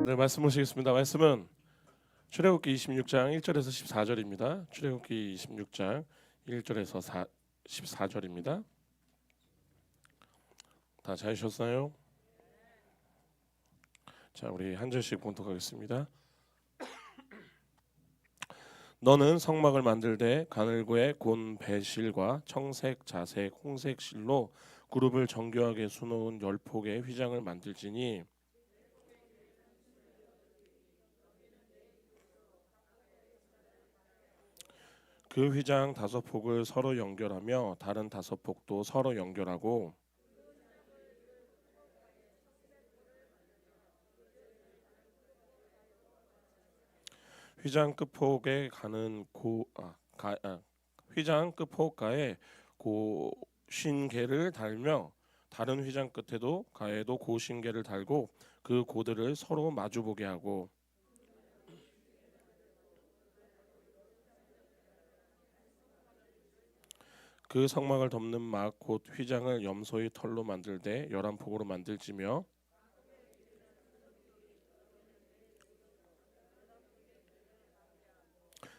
네, 말씀 보시겠습니다. 말씀은 출애굽기 26장 1절에서 14절입니다. 출애굽기 26장 1절에서 14절입니다. 다 찾으셨나요? 자, 우리 한 절씩 봉독하겠습니다. 너는 성막을 만들되 가늘고의 곤 배실과 청색, 자색, 홍색 실로 그룹을 정교하게 수놓은 10폭의 휘장을 만들지니 그 휘장 5폭을 서로 연결하며 다른 5폭도 서로 연결하고 휘장 끝폭에 가는 휘장 끝폭가에 고신계를 달며 다른 휘장 끝에도 가에도 고신계를 달고 그 고들을 서로 마주보게 하고 그 성막을 덮는 막 곧 휘장을 염소의 털로 만들되 11폭으로 만들지며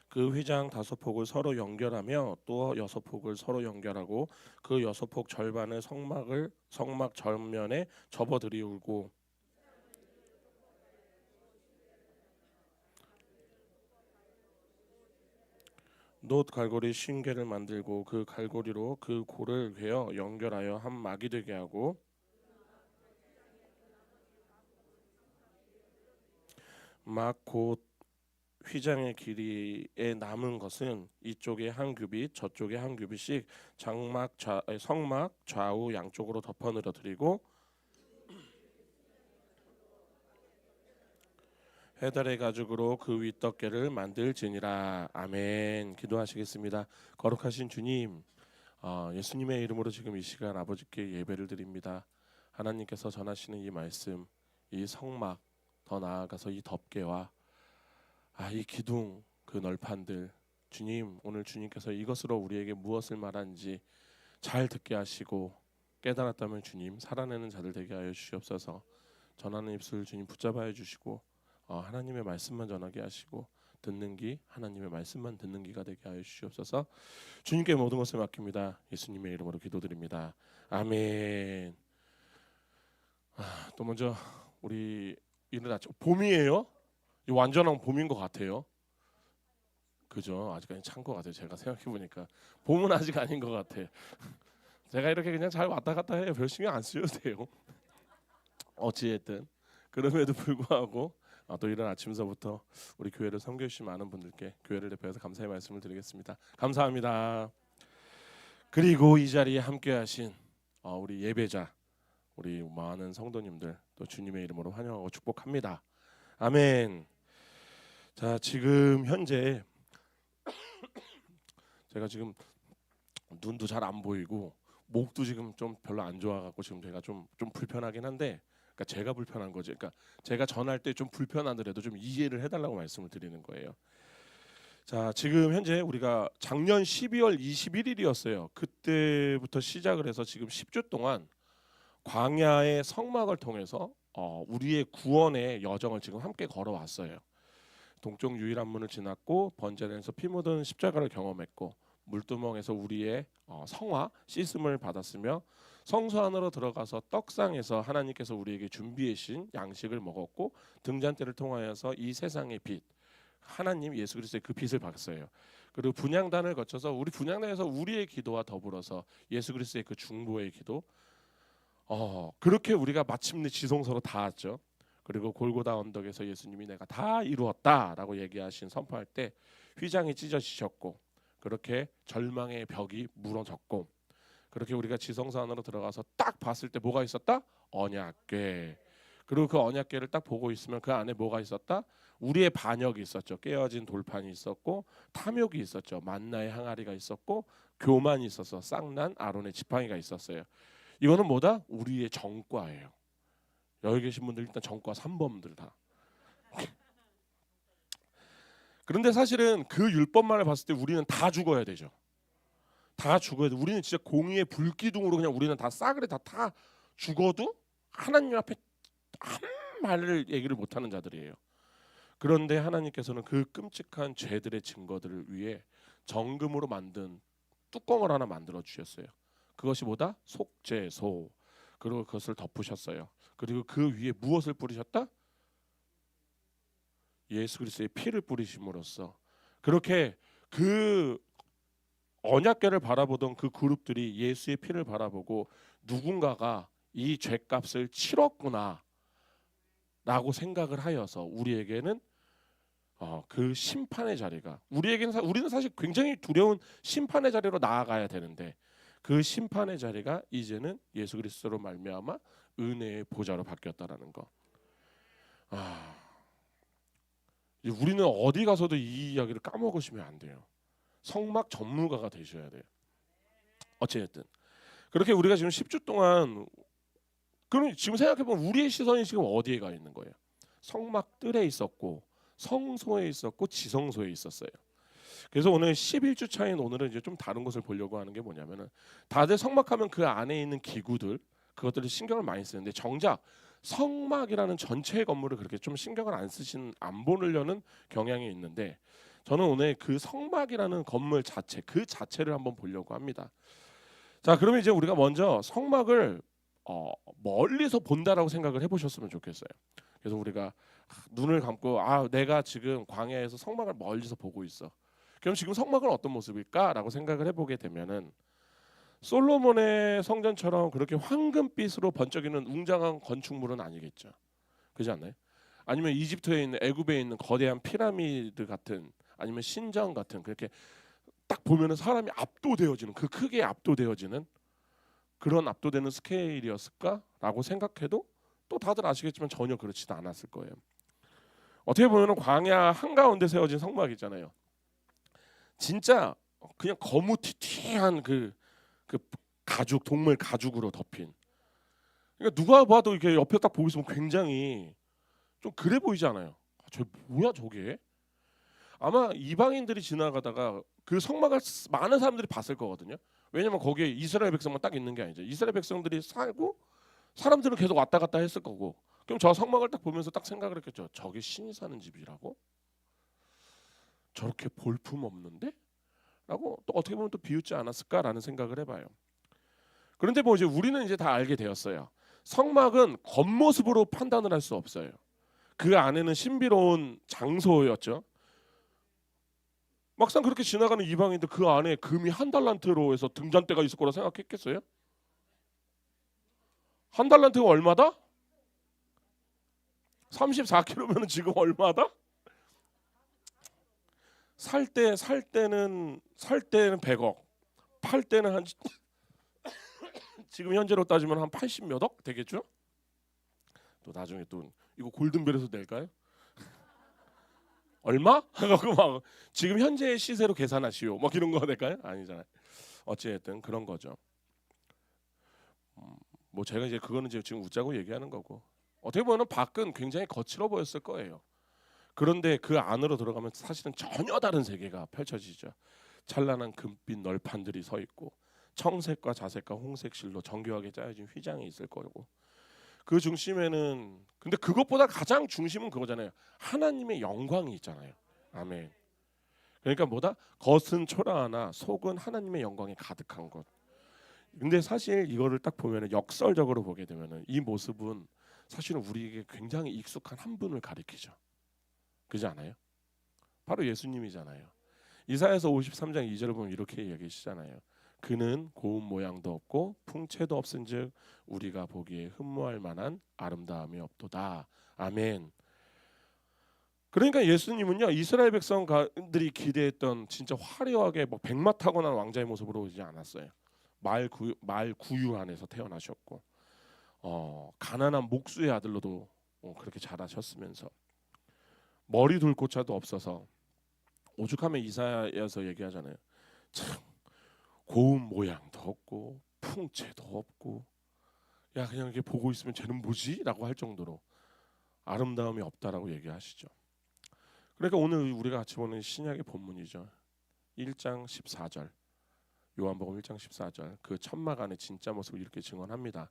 그 휘장 5폭을 서로 연결하며 또 6폭을 서로 연결하고 그 6폭 절반을 성막 전면에 접어들이우고 놋 갈고리 50개를 만들고 그 갈고리로 그 고를 회어 연결하여 한 막이 되게 하고 막 곧 휘장의 길이에 남은 것은 이쪽에 한 규빗 저쪽에 한 규빗씩 성막 좌우 양쪽으로 덮어 늘어뜨리고 해달의 가죽으로 그 윗덮개를 만들지니라. 아멘. 기도하시겠습니다. 거룩하신 주님, 예수님의 이름으로 지금 이 시간 아버지께 예배를 드립니다. 하나님께서 전하시는 이 말씀, 이 성막, 더 나아가서 이 덮개와 이 기둥, 그 널판들, 주님, 오늘 주님께서 이것으로 우리에게 무엇을 말하는지 잘 듣게 하시고 깨달았다면 주님 살아내는 자들 되게 하여 주시옵소서. 전하는 입술 주님 붙잡아 주시고 하나님의 말씀만 전하게 하시고 듣는 귀 하나님의 말씀만 듣는 귀가 되게 하여 주시옵소서. 주님께 모든 것을 맡깁니다. 예수님의 이름으로 기도드립니다. 아멘. 또 먼저 우리 이른 아침 봄이에요. 완전한 봄인 것 같아요. 그죠? 아직까지 찬 것 같아요. 제가 생각해 보니까 봄은 아직 아닌 것 같아. 제가 이렇게 그냥 잘 왔다 갔다 해요. 별 신경 안 쓰셔도 돼요. 어찌됐든 그럼에도 불구하고 또 이른 아침서부터 우리 교회를 섬겨주신 많은 분들께 교회를 대표해서 감사의 말씀을 드리겠습니다. 감사합니다. 그리고 이 자리에 함께하신 우리 예배자, 우리 많은 성도님들 또 주님의 이름으로 환영하고 축복합니다. 아멘. 자, 지금 현재 제가 지금 눈도 잘 안 보이고 목도 지금 좀 별로 안 좋아갖고 지금 제가 좀 불편하긴 한데, 그러니까 제가 불편한 거지. 그러니까 제가 전할 때 좀 불편하더라도 좀 이해를 해달라고 말씀을 드리는 거예요. 자, 지금 현재 우리가 작년 12월 21일이었어요. 그때부터 시작을 해서 지금 10주 동안 광야의 성막을 통해서 우리의 구원의 여정을 지금 함께 걸어왔어요. 동쪽 유일한 문을 지났고 번제단에서 피 묻은 십자가를 경험했고 물두멍에서 우리의 성화 씻음을 받았으며 성소 안으로 들어가서 떡상에서 하나님께서 우리에게 준비해 주신 양식을 먹었고 등잔대를 통하여서 이 세상의 빛 하나님 예수 그리스도의 그 빛을 받았어요. 그리고 분향단을 거쳐서 우리 분향단에서 우리의 기도와 더불어서 예수 그리스도의 그 중보의 기도 그렇게 우리가 마침내 지성소로 닿았죠. 그리고 골고다 언덕에서 예수님이 내가 다 이루었다라고 얘기하신 선포할 때 휘장이 찢어지셨고 그렇게 절망의 벽이 무너졌고 그렇게 우리가 지성소 안으로 들어가서 딱 봤을 때 뭐가 있었다? 언약궤. 그리고 그 언약궤를 딱 보고 있으면 그 안에 뭐가 있었다? 우리의 반역이 있었죠. 깨어진 돌판이 있었고 탐욕이 있었죠. 만나의 항아리가 있었고 교만이 있어서 쌍난 아론의 지팡이가 있었어요. 이거는 뭐다? 우리의 정과예요. 여기 계신 분들 일단 정과 3범들 다. 그런데 사실은 그 율법만을 봤을 때 우리는 다 죽어야 되죠. 다 죽어야 돼. 우리는 진짜 공의의 불기둥으로 그냥 우리는 다 싸그리 다 죽어도 하나님 앞에 말을 얘기를 못하는 자들이에요. 그런데 하나님께서는 그 끔찍한 죄들의 증거들을 위해 정금으로 만든 뚜껑을 하나 만들어 주셨어요. 그것이 뭐다? 속죄소. 그리고 그것을 덮으셨어요. 그리고 그 위에 무엇을 뿌리셨다? 예수 그리스도의 피를 뿌리심으로써 그렇게 그 언약궤를 바라보던 그 그룹들이 예수의 피를 바라보고 누군가가 이 죄값을 치렀구나 라고 생각을 하여서 우리에게는 그 심판의 자리가 우리는 사실 굉장히 두려운 심판의 자리로 나아가야 되는데 그 심판의 자리가 이제는 예수 그리스도로 말미암아 은혜의 보좌로 바뀌었다라는 거. 우리는 어디 가서도 이 이야기를 까먹으시면 안 돼요. 성막 전문가가 되셔야 돼요. 어쨌든 그렇게 우리가 지금 10주 동안 그럼 지금 생각해보면 우리의 시선이 지금 어디에 가 있는 거예요? 성막 뜰에 있었고 성소에 있었고 지성소에 있었어요. 그래서 오늘 11주 차인 오늘은 이제 좀 다른 것을 보려고 하는 게 뭐냐면은 다들 성막하면 그 안에 있는 기구들 그것들을 신경을 많이 쓰는데 정작 성막이라는 전체 건물을 그렇게 좀 신경을 안 보려는 경향이 있는데 저는 오늘 그 성막이라는 건물 자체 그 자체를 한번 보려고 합니다. 자, 그러면 이제 우리가 먼저 성막을 멀리서 본다라고 생각을 해보셨으면 좋겠어요. 그래서 우리가 눈을 감고 내가 지금 광야에서 성막을 멀리서 보고 있어. 그럼 지금 성막은 어떤 모습일까라고 생각을 해보게 되면은 솔로몬의 성전처럼 그렇게 황금빛으로 번쩍이는 웅장한 건축물은 아니겠죠. 그렇지 않나요? 아니면 이집트에 있는 애굽에 있는 거대한 피라미드 같은 아니면 신전 같은 그렇게 딱 보면은 사람이 압도되어지는 그 크기에 압도되어지는 그런 압도되는 스케일이었을까라고 생각해도 또 다들 아시겠지만 전혀 그렇지도 않았을 거예요. 어떻게 보면은 광야 한가운데 세워진 성막 있잖아요. 진짜 그냥 거무튀튀한 그 가죽 동물 가죽으로 덮인. 그러니까 누가 봐도 이렇게 옆에 딱 보고 있으면 굉장히 좀 그래 보이지 않아요? 저 뭐야 저게? 아마 이방인들이 지나가다가 그 성막을 많은 사람들이 봤을 거거든요. 왜냐면 거기에 이스라엘 백성만 딱 있는 게 아니죠. 이스라엘 백성들이 살고 사람들은 계속 왔다 갔다 했을 거고. 그럼 저 성막을 딱 보면서 딱 생각을 했겠죠. 저게 신이 사는 집이라고? 저렇게 볼품 없는데? 라고 또 어떻게 보면 또 비웃지 않았을까라는 생각을 해봐요. 그런데 뭐 이제 우리는 이제 다 알게 되었어요. 성막은 겉모습으로 판단을 할 수 없어요. 그 안에는 신비로운 장소였죠. 막상 그렇게 지나가는 이방인들 그 안에 금이 한 달란트로 해서 등잔대가 있을 거라 생각했겠어요? 한 달란트가 얼마다? 34kg면 지금 얼마다? 살 때는 100억, 팔 때는 한 지금 현재로 따지면 한 80 몇 억 되겠죠? 또 나중에 또 이거 골든벨에서 낼까요? 얼마? 하고 막 지금 현재의 시세로 계산하시오. 막 이런 거 될까요? 아니잖아요. 어찌됐든 그런 거죠. 뭐 제가 이제 그거는 이제 지금 웃자고 얘기하는 거고 어떻게 보면 밖은 굉장히 거칠어 보였을 거예요. 그런데 그 안으로 들어가면 사실은 전혀 다른 세계가 펼쳐지죠. 찬란한 금빛 널판들이 서 있고 청색과 자색과 홍색 실로 정교하게 짜여진 휘장이 있을 거고 그 중심에는 근데 그것보다 가장 중심은 그거잖아요. 하나님의 영광이 있잖아요. 아멘. 그러니까 뭐다? 겉은 초라하나 속은 하나님의 영광이 가득한 것. 근데 사실 이거를 딱 보면은 역설적으로 보게 되면은 이 모습은 사실은 우리에게 굉장히 익숙한 한 분을 가리키죠. 그렇지 않아요? 바로 예수님이잖아요. 이사야서 53장 2절을 보면 이렇게 얘기하시잖아요. 그는 고운 모양도 없고 풍채도 없은즉 우리가 보기에 흠모할 만한 아름다움이 없도다. 아멘. 그러니까 예수님은요 이스라엘 백성들이 기대했던 진짜 화려하게 뭐 백마 타고난 왕자의 모습으로 오지 않았어요. 말 구유 안에서 태어나셨고 가난한 목수의 아들로도 그렇게 자라셨으면서 머리 둘 곳자도 없어서 오죽하면 이사야서 얘기하잖아요. 참 고운 모양도 없고 풍채도 없고 야 그냥 이렇게 보고 있으면 쟤는 뭐지? 라고 할 정도로 아름다움이 없다라고 얘기하시죠. 그러니까 오늘 우리가 같이 보는 신약의 본문이죠. 1장 14절 요한복음 1장 14절 그 천막 안의 진짜 모습을 이렇게 증언합니다.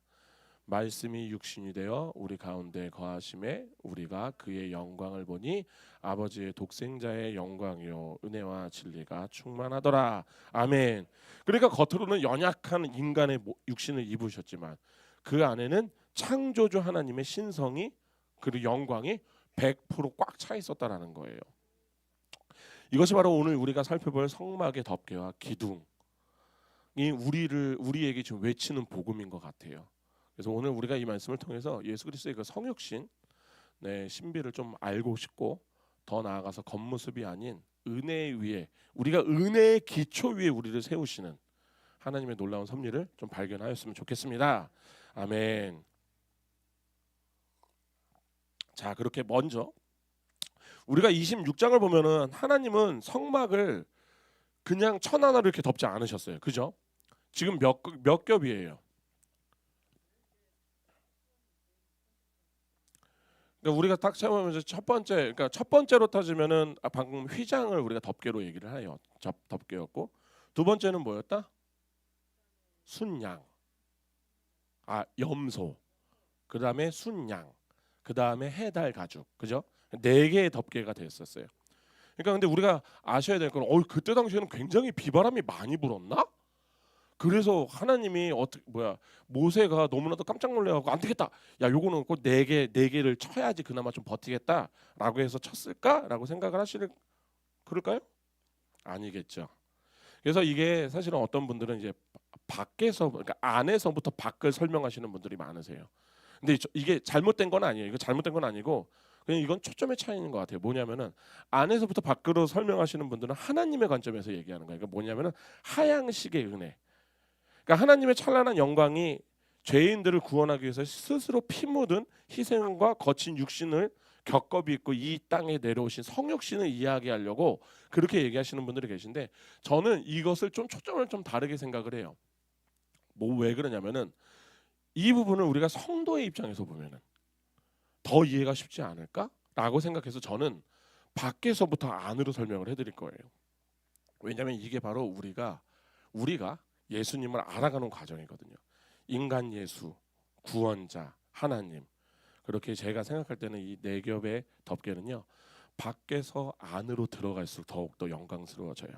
말씀이 육신이 되어 우리 가운데 거하심에 우리가 그의 영광을 보니 아버지의 독생자의 영광이요 은혜와 진리가 충만하더라. 아멘. 그러니까 겉으로는 연약한 인간의 육신을 입으셨지만 그 안에는 창조주 하나님의 신성이 그리고 영광이 100% 꽉 차 있었다라는 거예요. 이것이 바로 오늘 우리가 살펴볼 성막의 덮개와 기둥이 우리에게 지금 외치는 복음인 것 같아요. 그래서 오늘 우리가 이 말씀을 통해서 예수 그리스도의 그 성육신 신비를 좀 알고 싶고 더 나아가서 겉모습이 아닌 은혜 위에 우리가 은혜의 기초 위에 우리를 세우시는 하나님의 놀라운 섭리를 좀 발견하였으면 좋겠습니다. 아멘. 자, 그렇게 먼저 우리가 26장을 보면은 하나님은 성막을 그냥 천 하나로 이렇게 덮지 않으셨어요. 그죠? 지금 몇 겹이에요? 그러니까 우리가 딱 세우면서 첫 번째, 그러니까 첫 번째로 따지면은 방금 휘장을 우리가 덮개로 얘기를 해요. 덮개였고 두 번째는 뭐였다? 순양, 염소. 그 다음에 순양, 그 다음에 해달 가죽, 그죠? 네 개의 덮개가 됐었어요. 그러니까 근데 우리가 아셔야 될 건, 그때 당시에는 굉장히 비바람이 많이 불었나? 그래서 하나님이 모세가 너무나도 깜짝 놀래가지고 안 되겠다. 야, 요거는 꼭 네 개를 쳐야지 그나마 좀 버티겠다라고 해서 쳤을까라고 생각을 그럴까요? 아니겠죠. 그래서 이게 사실은 어떤 분들은 이제 밖에서 그러니까 안에서부터 밖을 설명하시는 분들이 많으세요. 근데 이게 잘못된 건 아니에요. 이거 잘못된 건 아니고 그냥 이건 초점의 차이인 것 같아요. 뭐냐면은 안에서부터 밖으로 설명하시는 분들은 하나님의 관점에서 얘기하는 거예요. 그러니까 뭐냐면은 하향식의 은혜. 그러니까 하나님의 찬란한 영광이 죄인들을 구원하기 위해서 스스로 피 묻은 희생과 거친 육신을 겪어빚고 이 땅에 내려오신 성육신을 이야기하려고 그렇게 얘기하시는 분들이 계신데 저는 이것을 좀 초점을 좀 다르게 생각을 해요. 왜 그러냐면은 이 부분을 우리가 성도의 입장에서 보면은 더 이해가 쉽지 않을까라고 생각해서 저는 밖에서부터 안으로 설명을 해드릴 거예요. 왜냐하면 이게 바로 우리가 예수님을 알아가는 과정이거든요. 인간 예수, 구원자, 하나님. 그렇게 제가 생각할 때는 이 네 겹의 덮개는요. 밖에서 안으로 들어갈수록 더욱더 영광스러워져요.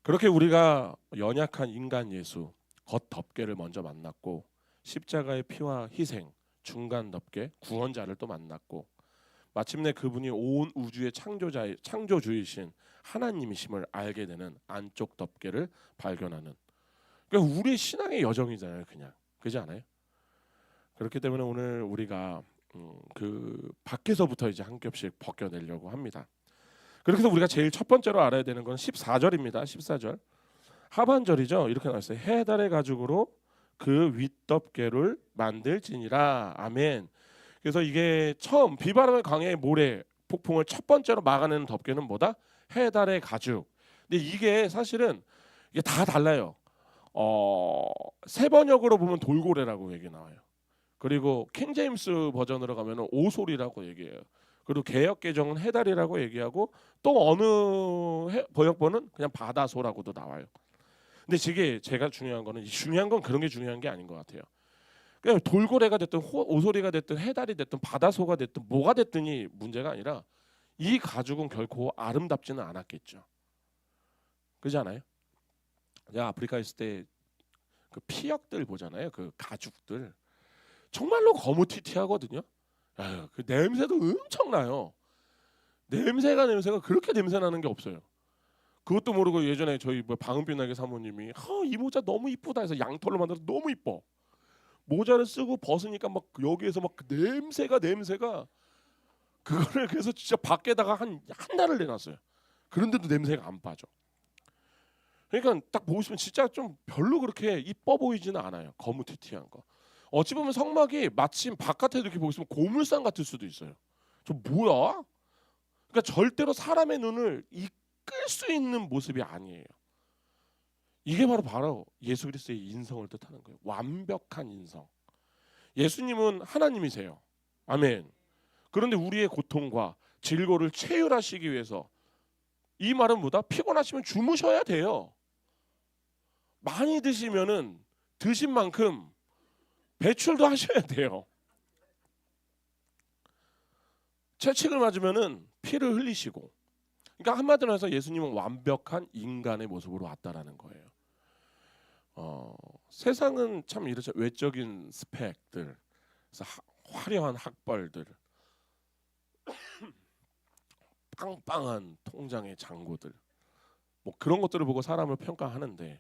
그렇게 우리가 연약한 인간 예수, 겉 덮개를 먼저 만났고 십자가의 피와 희생, 중간 덮개, 구원자를 또 만났고 마침내 그분이 온 우주의 창조주이신 하나님이심을 알게 되는 안쪽 덮개를 발견하는. 그러니까 우리 신앙의 여정이잖아요, 그냥. 그렇지 않아요? 그렇기 때문에 오늘 우리가 그 밖에서부터 이제 한 겹씩 벗겨내려고 합니다. 그렇게 해서 우리가 제일 첫 번째로 알아야 되는 건 14절입니다. 14절 하반절이죠. 이렇게 나왔어요. 해달의 가죽으로 그 윗덮개를 만들지니라. 아멘. 그래서 이게 처음 비바람의 강의 모래 폭풍을 첫 번째로 막아내는 덮개는 뭐다? 해달의 가죽. 근데 이게 사실은 이게 다 달라요. 세 번역으로 보면 돌고래라고 얘기 나와요. 그리고 킹제임스 버전으로 가면은 오솔이라고 얘기해요. 그리고 개역 개정은 해달이라고 얘기하고 또 어느 번역본은 그냥 바다소라고도 나와요. 근데 제가 중요한 건 그런 게 중요한 게 아닌 것 같아요. 그냥 돌고래가 됐든 오소리가 됐든 해달이 됐든 바다소가 됐든 뭐가 됐든이 문제가 아니라 이 가죽은 결코 아름답지는 않았겠죠. 그렇지 않아요? 제가 아프리카 있을 때 그 피역들 보잖아요. 그 가죽들 정말로 거무튀튀하거든요. 그 냄새도 엄청나요. 냄새가 그렇게 냄새 나는 게 없어요. 그것도 모르고 예전에 저희 방은빛나게 사모님이 이 모자 너무 이쁘다 해서 양털로 만들어서 너무 이뻐. 모자를 쓰고 벗으니까 막 여기에서 막 냄새가 그거를 그래서 진짜 밖에다가 한 달을 내놨어요. 그런데도 냄새가 안 빠져. 그러니까 딱 보고 있으면 진짜 좀 별로 그렇게 이뻐 보이지는 않아요. 거무튀튀한 거. 어찌 보면 성막이 마침 바깥에 이렇게 보고 있으면 고물상 같을 수도 있어요. 저 뭐야? 그러니까 절대로 사람의 눈을 이끌 수 있는 모습이 아니에요. 이게 바로 예수 그리스도의 인성을 뜻하는 거예요. 완벽한 인성. 예수님은 하나님이세요. 아멘. 그런데 우리의 고통과 질고를 체휼하시기 위해서 이 말은 뭐다? 피곤하시면 주무셔야 돼요. 많이 드시면은 드신 만큼 배출도 하셔야 돼요. 채찍을 맞으면은 피를 흘리시고, 그러니까 한마디로 해서 예수님은 완벽한 인간의 모습으로 왔다라는 거예요. 세상은 참 이렇죠. 외적인 스펙들, 그래서 화려한 학벌들, 빵빵한 통장의 잔고들, 뭐 그런 것들을 보고 사람을 평가하는데,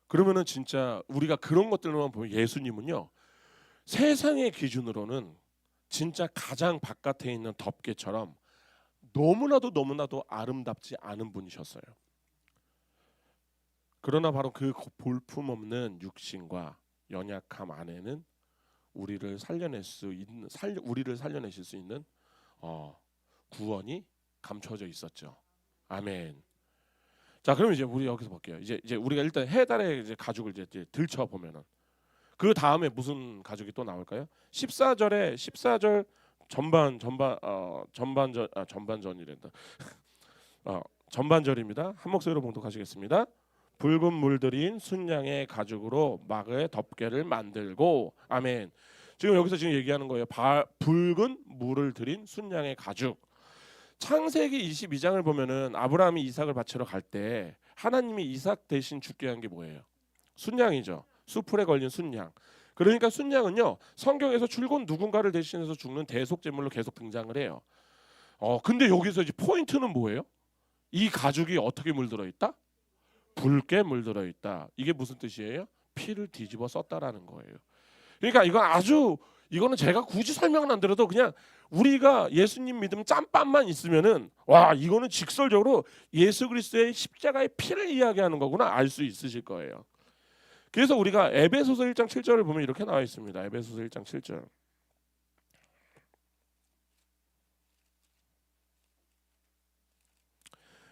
그러면은 진짜 우리가 그런 것들만 보면 예수님은요, 세상의 기준으로는 진짜 가장 바깥에 있는 덮개처럼 너무나도 아름답지 않은 분이셨어요. 그러나 바로 그 볼품없는 육신과 연약함 안에는 우리를 살려내실 수 있는 구원이 감춰져 있었죠. 아멘. 자, 그럼 이제 우리 여기서 볼게요. 이제 우리가 일단 해달의 이제 가죽을 이제 들춰 보면은 그 다음에 무슨 가죽이 또 나올까요? 14절 전반전이란다. 전반절입니다. 한 목소리로 봉독하시겠습니다. 붉은 물들인 순양의 가죽으로 막의 덮개를 만들고, 아멘. 지금 여기서 지금 얘기하는 거예요. 붉은 물을 들인 순양의 가죽. 창세기 22장을 보면은 아브라함이 이삭을 바치러 갈 때 하나님이 이삭 대신 죽게 한 게 뭐예요? 순양이죠. 수풀에 걸린 순양. 그러니까 순양은요, 성경에서 줄곧 누군가를 대신해서 죽는 대속 제물로 계속 등장을 해요. 근데 여기서 이제 포인트는 뭐예요? 이 가죽이 어떻게 물들어 있다? 붉게 물들어 있다. 이게 무슨 뜻이에요? 피를 뒤집어 썼다라는 거예요. 그러니까 이거는 제가 굳이 설명은 안 드려도 그냥 우리가 예수님 믿음 짬밥만 있으면은 와, 이거는 직설적으로 예수 그리스도의 십자가의 피를 이야기하는 거구나 알 수 있으실 거예요. 그래서 우리가 에베소서 1장 7절을 보면 이렇게 나와 있습니다. 에베소서 1장 7절.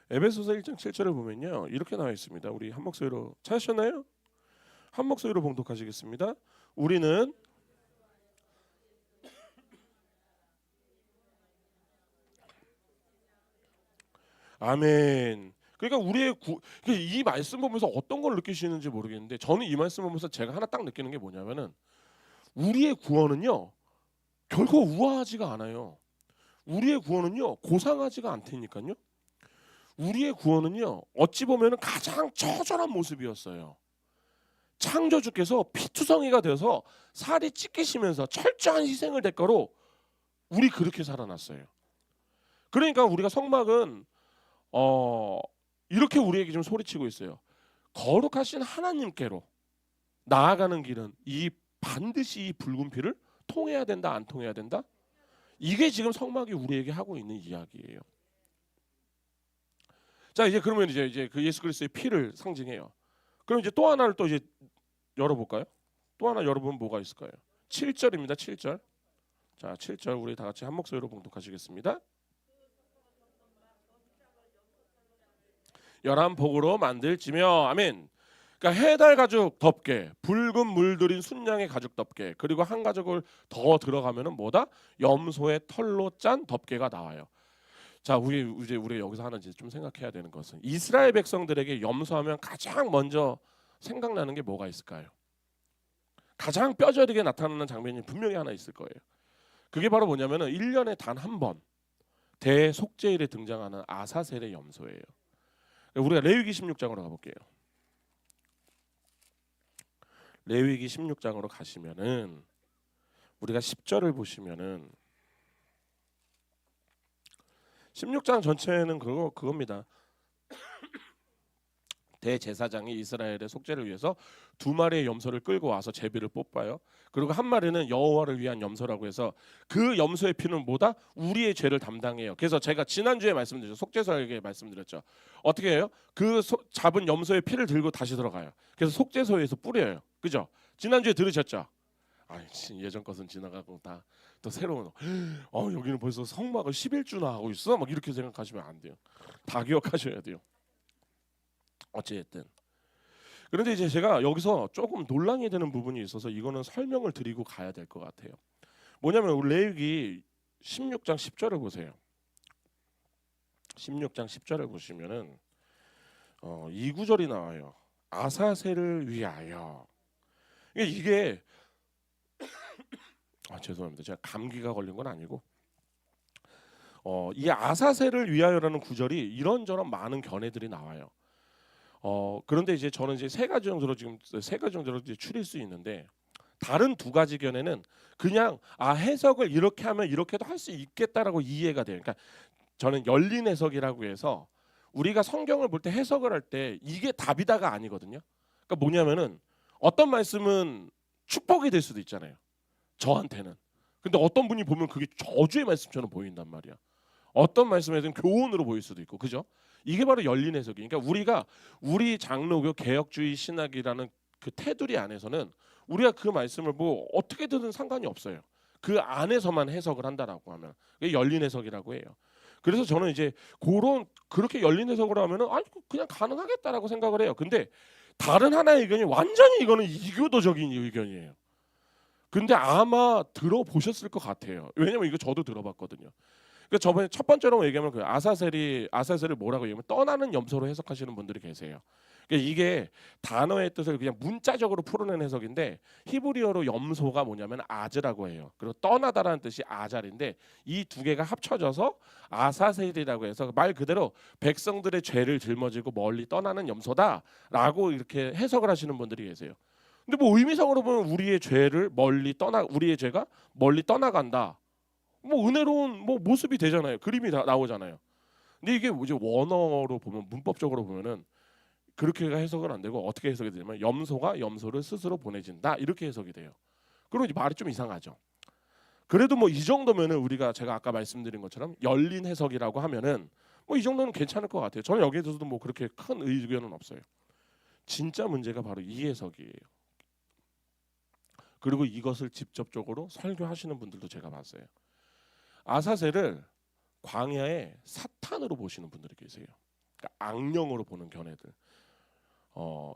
에베소서 1장 7절을 보면요, 이렇게 나와 있습니다. 우리 한 목소리로 찾으셨나요? 한 목소리로 봉독하시겠습니다. 우리는 아멘. 그러니까 이 말씀 보면서 어떤 걸 느끼시는지 모르겠는데, 저는 이 말씀 보면서 제가 하나 딱 느끼는 게 뭐냐면은 우리의 구원은요, 결코 우아하지가 않아요. 우리의 구원은요, 고상하지가 않다니까요. 우리의 구원은요, 어찌 보면은 가장 처절한 모습이었어요. 창조주께서 피투성이가 되어서 살이 찢기시면서 철저한 희생을 대가로 우리 그렇게 살아났어요. 그러니까 우리가 성막은 이렇게 우리에게 좀 소리치고 있어요. 거룩하신 하나님께로 나아가는 길은 반드시 이 붉은 피를 통해야 된다, 안 통해야 된다? 이게 지금 성막이 우리에게 하고 있는 이야기예요. 자, 이제 그러면 이제 그 예수 그리스도의 피를 상징해요. 그럼 이제 또 하나를 또 이제 열어볼까요? 또 하나 열어보면 뭐가 있을까요? 7절입니다. 7절. 자, 7절 우리 다 같이 한 목소리로 봉독하시겠습니다. 열한 복으로 만들지며, 아멘. 그러니까 해달 가죽 덮개, 붉은 물들인 순양의 가죽 덮개, 그리고 한 가죽을 더 들어가면은 뭐다? 염소의 털로 짠 덮개가 나와요. 자, 우리 여기서 하나 좀 생각해야 되는 것은 이스라엘 백성들에게 염소하면 가장 먼저 생각나는 게 뭐가 있을까요? 가장 뼈저리게 나타나는 장면이 분명히 하나 있을 거예요. 그게 바로 뭐냐면은 1년에 단 한 번 대속죄일에 등장하는 아사셀의 염소예요. 우리가 레위기 16장으로 가볼게요. 레위기 16장으로 가시면은 우리가 10절을 보시면은 16장 전체는 그겁니다. 대제사장이 이스라엘의 속죄를 위해서 2마리의 염소를 끌고 와서 제비를 뽑아요. 그리고 한 마리는 여호와를 위한 염소라고 해서 그 염소의 피는 뭐다? 우리의 죄를 담당해요. 그래서 제가 지난주에 말씀드렸죠. 속죄소에게 말씀드렸죠. 어떻게 해요? 잡은 염소의 피를 들고 다시 들어가요. 그래서 속죄소에서 뿌려요. 그죠? 지난주에 들으셨죠? 예전 것은 지나가고 다 또 새로운 여기는 벌써 성막을 11주나 하고 있어? 막 이렇게 생각하시면 안 돼요. 다 기억하셔야 돼요. 어찌됐든 그런데 이제 제가 여기서 조금 논란이 되는 부분이 있어서 이거는 설명을 드리고 가야 될 것 같아요. 뭐냐면 우리 레위기 16장 10절을 보세요. 16장 10절을 보시면은 이 구절이 나와요. 아사셀을 위하여. 이게 죄송합니다. 제가 감기가 걸린 건 아니고 이 아사셀을 위하여라는 구절이 이런저런 많은 견해들이 나와요. 그런데 이제 저는 이제 세 가지 정도로 이제 추릴 수 있는데 다른 두 가지 견해는 그냥 해석을 이렇게 하면 이렇게도 할 수 있겠다라고 이해가 돼요. 그러니까 저는 열린 해석이라고 해서 우리가 성경을 볼 때 해석을 할 때 이게 답이다가 아니거든요. 그러니까 뭐냐면은 어떤 말씀은 축복이 될 수도 있잖아요. 저한테는. 근데 어떤 분이 보면 그게 저주의 말씀처럼 보인단 말이야. 어떤 말씀에든 교훈으로 보일 수도 있고, 그죠? 이게 바로 열린 해석이니까 그러니까 우리가 우리 장로교 개혁주의 신학이라는 그 테두리 안에서는 우리가 그 말씀을 뭐 어떻게든 상관이 없어요. 그 안에서만 해석을 한다라고 하면 그게 열린 해석이라고 해요. 그래서 저는 이제 그렇게 열린 해석으로 하면은 그냥 가능하겠다라고 생각을 해요. 근데 다른 하나의 의견이 완전히 이거는 이교도적인 의견이에요. 근데 아마 들어보셨을 것 같아요. 왜냐면 이거 저도 들어봤거든요. 그러니까 저번에 첫 번째로 얘기하면 그 아사셀을 뭐라고 얘기하면 떠나는 염소로 해석하시는 분들이 계세요. 그러니까 이게 단어의 뜻을 그냥 문자적으로 풀어낸 해석인데 히브리어로 염소가 뭐냐면 아즈라고 해요. 그리고 떠나다라는 뜻이 아잘인데 이 두 개가 합쳐져서 아사셀이라고 해서 말 그대로 백성들의 죄를 짊어지고 멀리 떠나는 염소다라고 이렇게 해석을 하시는 분들이 계세요. 근데 뭐 의미상으로 보면 우리의 죄가 멀리 떠나간다. 뭐 은혜로운 뭐 모습이 되잖아요. 그림이 다 나오잖아요. 근데 이게 이제 원어로 보면 문법적으로 보면은 그렇게 해석은 안 되고 어떻게 해석이 되냐면 염소가 염소를 스스로 보내진다 이렇게 해석이 돼요. 그리고 이제 말이 좀 이상하죠. 그래도 뭐 이 정도면은 제가 아까 말씀드린 것처럼 열린 해석이라고 하면은 뭐 이 정도는 괜찮을 것 같아요. 저는 여기에 대해서도 뭐 그렇게 큰 의견은 없어요. 진짜 문제가 바로 이 해석이에요. 그리고 이것을 직접적으로 설교하시는 분들도 제가 봤어요. 아사셀을 광야의 사탄으로 보시는 분들이 계세요. 그러니까 악령으로 보는 견해들.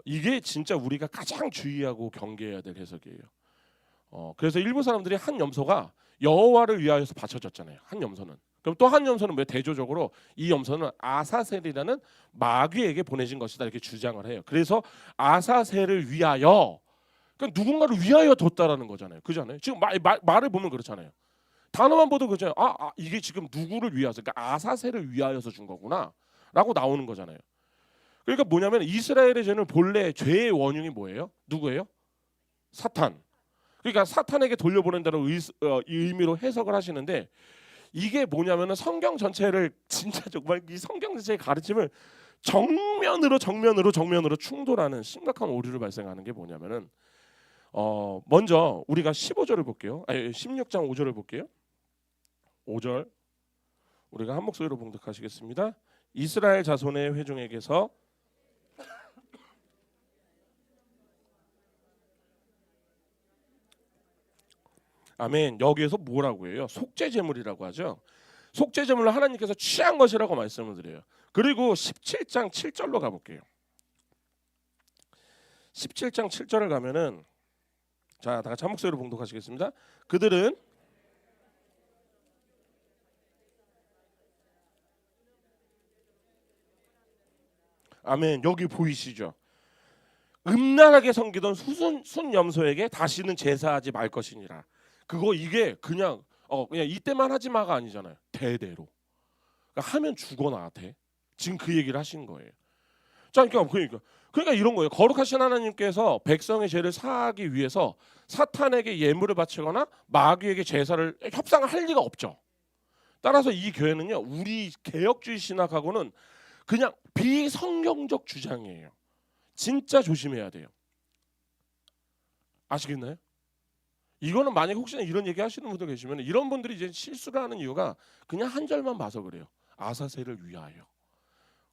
이게 진짜 우리가 가장 주의하고 경계해야 될 해석이에요. 그래서 일부 사람들이 한 염소가 여호와를 위하여서 바쳐졌잖아요. 한 염소는. 그럼 또 한 염소는 왜 대조적으로 이 염소는 아사셀이라는 마귀에게 보내진 것이다 이렇게 주장을 해요. 그래서 아사셀을 위하여 그러니까 누군가를 위하여 뒀다라는 거잖아요. 그잖아요. 지금 말을 보면 그렇잖아요. 단어만 봐도 그죠. 이게 지금 누구를 위하여서, 그러니까 아사셀을 위하여서 준 거구나라고 나오는 거잖아요. 그러니까 뭐냐면 이스라엘의 죄는 본래 죄의 원흉이 뭐예요? 누구예요? 사탄. 그러니까 사탄에게 돌려보낸다는 의미로 해석을 하시는데 이게 뭐냐면은 성경 전체를 진짜 정말 이 성경 전체의 가르침을 정면으로 충돌하는 심각한 오류를 발생하는 게 뭐냐면은 먼저 우리가 15절을 볼게요. 16장 5절을 볼게요. 5절 우리가 한 목소리로 봉독하시겠습니다. 이스라엘 자손의 회중에게서 아멘. 여기에서 뭐라고 해요? 속죄 제물이라고 하죠. 속죄 제물로 하나님께서 취한 것이라고 말씀을 드려요. 그리고 17장 7절로 가볼게요. 17장 7절을 가면은 자, 다 같이 한 목소리로 봉독하시겠습니다. 그들은 아멘. 여기 보이시죠? 음란하게 섬기던 순염소에게 다시는 제사하지 말 것이니라. 이게 그냥 이때만 하지 마가 아니잖아요. 대대로. 그러니까 하면 죽어나 돼. 지금 그 얘기를 하신 거예요. 자, 그러니까 이런 거예요. 거룩하신 하나님께서 백성의 죄를 사하기 위해서 사탄에게 예물을 바치거나 마귀에게 제사를 협상을 할 리가 없죠. 따라서 이 교회는요, 우리 개혁주의 신학하고는 그냥 비성경적 주장이에요. 진짜 조심해야 돼요. 아시겠나요? 이거는 만약 혹시나 이런 얘기 하시는 분들 계시면 이런 분들이 이제 실수를 하는 이유가 그냥 한 절만 봐서 그래요. 아사셀을 위하여.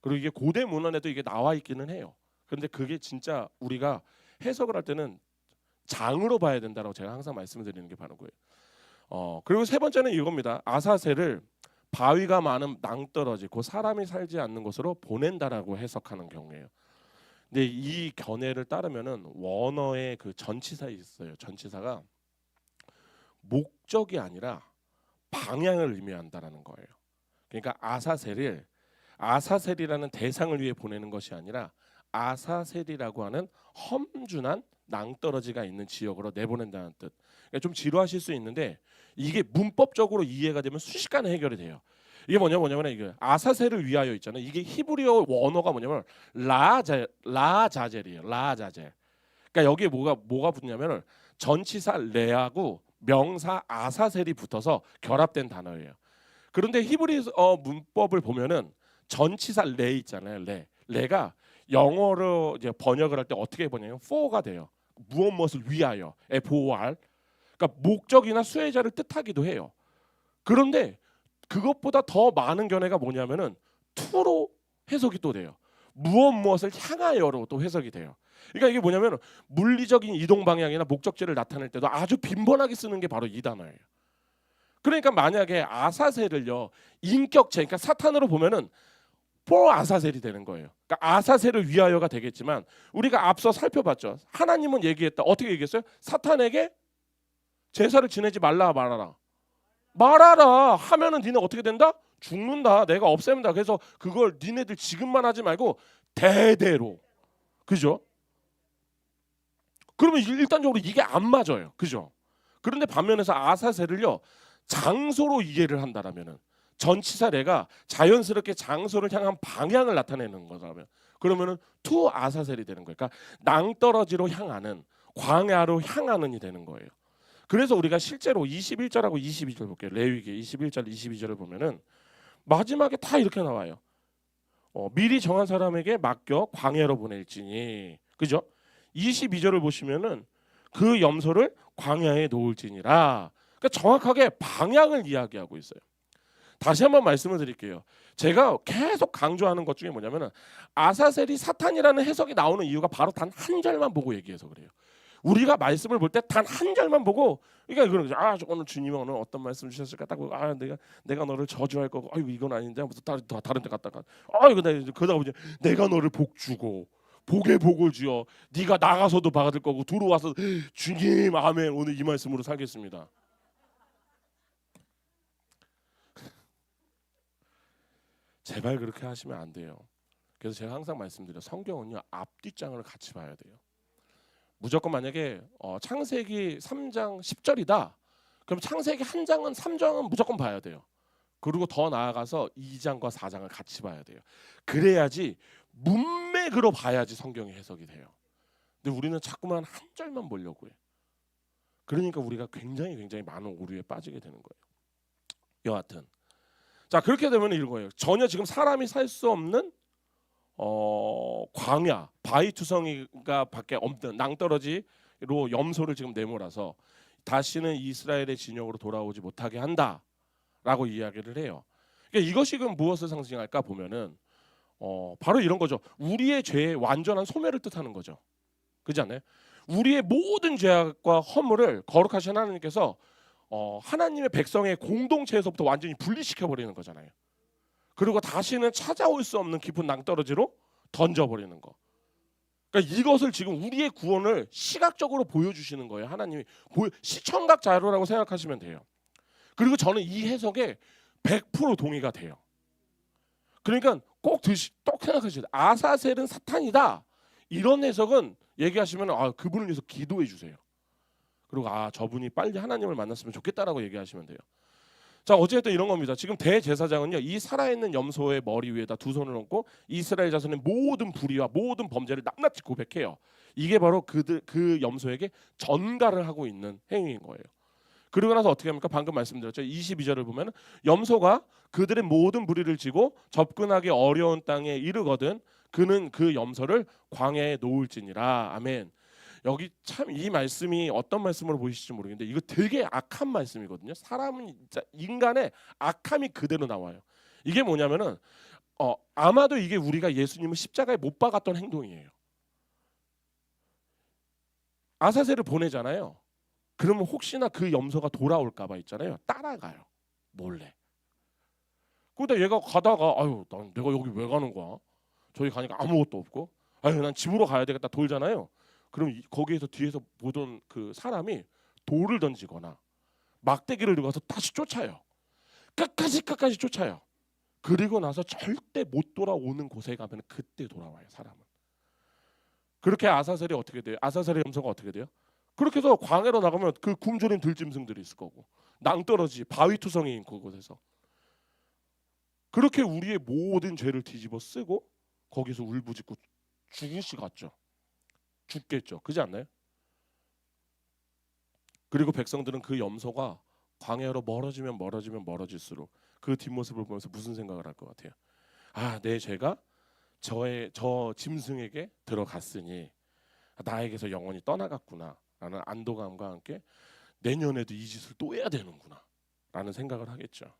그리고 이게 고대 문헌에도 이게 나와 있기는 해요. 그런데 그게 진짜 우리가 해석을 할 때는 장으로 봐야 된다고 제가 항상 말씀을 드리는 게 바로 거예요. 그리고 세 번째는 이겁니다. 아사셀을 바위가 많은 낭떠러지, 그 사람이 살지 않는 곳으로 보낸다라고 해석하는 경우예요. 근데 이 견해를 따르면은 원어의 그 전치사 있어요. 전치사가 목적이 아니라 방향을 의미한다라는 거예요. 그러니까 아사셀이라는 대상을 위해 보내는 것이 아니라 아사셀이라고 하는 험준한 낭떠러지가 있는 지역으로 내보낸다는 뜻. 그러니까 좀 지루하실 수 있는데 이게 문법적으로 이해가 되면 순식간에 해결이 돼요. 이게 뭐냐면 이게 아사셀을 위하여 있잖아요. 이게 히브리어 원어가 뭐냐면 라자젤이에요. 라자젤. 그러니까 여기에 뭐가 붙냐면은 전치사 레하고 명사 아사셀이 붙어서 결합된 단어예요. 그런데 히브리어 문법을 보면은 전치사 레 있잖아요. 레가 영어로 이제 번역을 할 때 어떻게 번역해요? for가 돼요. 무엇을 위하여 FOR. 그러니까 목적이나 수혜자를 뜻하기도 해요. 그런데 그것보다 더 많은 견해가 뭐냐면은 to로 해석이 또 돼요. 무엇을 향하여로 또 해석이 돼요. 그러니까 이게 뭐냐면 물리적인 이동 방향이나 목적지를 나타낼 때도 아주 빈번하게 쓰는 게 바로 이 단어예요. 그러니까 만약에 아사셀을요 인격체, 그러니까 사탄으로 보면은 포 아사셀이 되는 거예요. 그러니까 아사셀을 위하여가 되겠지만 우리가 앞서 살펴봤죠. 하나님은 얘기했다. 어떻게 얘기했어요? 사탄에게 제사를 지내지 말아라. 말하라 하면은 니네 어떻게 된다? 죽는다. 내가 없앤다. 그래서 그걸 니네들 지금만 하지 말고 대대로. 그죠? 그러면 일단적으로 이게 안 맞아요. 그죠? 그런데 반면에서 아사셀을요 장소로 이해를 한다라면은 전치사례가 자연스럽게 장소를 향한 방향을 나타내는 거라면 그러면은 투 아사셀이 되는 거예요. 그러니까 낭떠러지로 향하는, 광야로 향하는이 되는 거예요. 그래서 우리가 실제로 21절하고 22절 볼게요. 레위기 21절 22절을 보면은 마지막에 다 이렇게 나와요. 미리 정한 사람에게 맡겨 광야로 보낼지니. 그죠? 22절을 보시면은 그 염소를 광야에 놓을지니라. 그러니까 정확하게 방향을 이야기하고 있어요. 다시 한번 말씀을 드릴게요. 제가 계속 강조하는 것 중에 뭐냐면은 아사셀이 사탄이라는 해석이 나오는 이유가 바로 단 한 절만 보고 얘기해서 그래요. 우리가 말씀을 볼 때 단 한 절만 보고, 그러니까 그런 거죠. 오늘 주님이 오늘 어떤 말씀 주셨을까? 딱 보고 내가 너를 저주할 거고, 아이고 이건 아닌데, 무슨 다른 데 갔다가, 아이고 그러다 보니 내가 너를 복 주고 복에 복을 주어 네가 나가서도 받을 거고 들어와서 주님 아멘 오늘 이 말씀으로 살겠습니다. 제발 그렇게 하시면 안 돼요. 그래서 제가 항상 말씀드려요. 성경은요 앞뒷장을 같이 봐야 돼요. 무조건 만약에 창세기 3장 10절이다. 그럼 창세기 한 장은 3장은 무조건 봐야 돼요. 그리고 더 나아가서 2장과 4장을 같이 봐야 돼요. 그래야지 문맥으로 봐야지 성경이 해석이 돼요. 근데 우리는 자꾸만 한 절만 보려고 해요. 그러니까 우리가 굉장히 많은 오류에 빠지게 되는 거예요. 여하튼 자 그렇게 되면 이런 거예요. 전혀 지금 사람이 살 수 없는 광야 바위투성이가 밖에 없는 낭떠러지로 염소를 지금 내몰아서 다시는 이스라엘의 진영으로 돌아오지 못하게 한다라고 이야기를 해요. 그러니까 이것이 그럼 무엇을 상징할까 보면은 바로 이런 거죠. 우리의 죄의 완전한 소멸을 뜻하는 거죠. 그렇지 않나요? 우리의 모든 죄악과 허물을 거룩하신 하나님께서 하나님의 백성의 공동체에서부터 완전히 분리시켜 버리는 거잖아요. 그리고 다시는 찾아올 수 없는 깊은 낭떠러지로 던져버리는 거. 그러니까 이것을 지금 우리의 구원을 시각적으로 보여주시는 거예요. 하나님이 시청각 자료라고 생각하시면 돼요. 그리고 저는 이 해석에 100% 동의가 돼요. 그러니까 꼭 생각하셔야 돼요. 아사셀은 사탄이다. 이런 해석은 얘기하시면 그분을 위해서 기도해 주세요. 그리고 저분이 빨리 하나님을 만났으면 좋겠다라고 얘기하시면 돼요. 자 어쨌든 이런 겁니다. 지금 대제사장은요 이 살아있는 염소의 머리 위에다 두 손을 얹고 이스라엘 자손의 모든 불의와 모든 범죄를 낱낱이 고백해요. 이게 바로 그 염소에게 전가를 하고 있는 행위인 거예요. 그리고 나서 어떻게 합니까? 방금 말씀드렸죠. 22절을 보면 염소가 그들의 모든 불의를 지고 접근하기 어려운 땅에 이르거든 그는 그 염소를 광야에 놓을지니라. 아멘. 여기 참 이 말씀이 어떤 말씀으로 보이실지 모르겠는데 이거 되게 악한 말씀이거든요. 사람은 진짜 인간의 악함이 그대로 나와요. 이게 뭐냐면은 아마도 이게 우리가 예수님을 십자가에 못 박았던 행동이에요. 아사셀을 보내잖아요. 그러면 혹시나 그 염소가 돌아올까 봐 있잖아요. 따라가요. 몰래. 근데 얘가 가다가 내가 여기 왜 가는 거야? 저기 가니까 아무것도 없고 난 집으로 가야 되겠다 돌잖아요. 그럼 거기에서 뒤에서 보던 그 사람이 돌을 던지거나 막대기를 들고 와서 다시 쫓아요. 끝까지 쫓아요. 그리고 나서 절대 못 돌아오는 곳에 가면 그때 돌아와요. 사람은. 그렇게 아사셀이 어떻게 돼요? 아사셀의 염소가 어떻게 돼요? 그렇게 해서 광야로 나가면 그 굶주린 들짐승들이 있을 거고 낭떠러지 바위투성이인 그곳에서 그렇게 우리의 모든 죄를 뒤집어 쓰고 거기서 울부짖고 죽으시 갔죠. 죽겠죠. 그렇지 않나요? 그리고 백성들은 그 염소가 광야로 멀어질수록 그 뒷모습을 보면서 무슨 생각을 할 것 같아요? 아, 내 죄가 저 짐승에게 들어갔으니 나에게서 영원히 떠나갔구나 라는 안도감과 함께 내년에도 이 짓을 또 해야 되는구나 라는 생각을 하겠죠.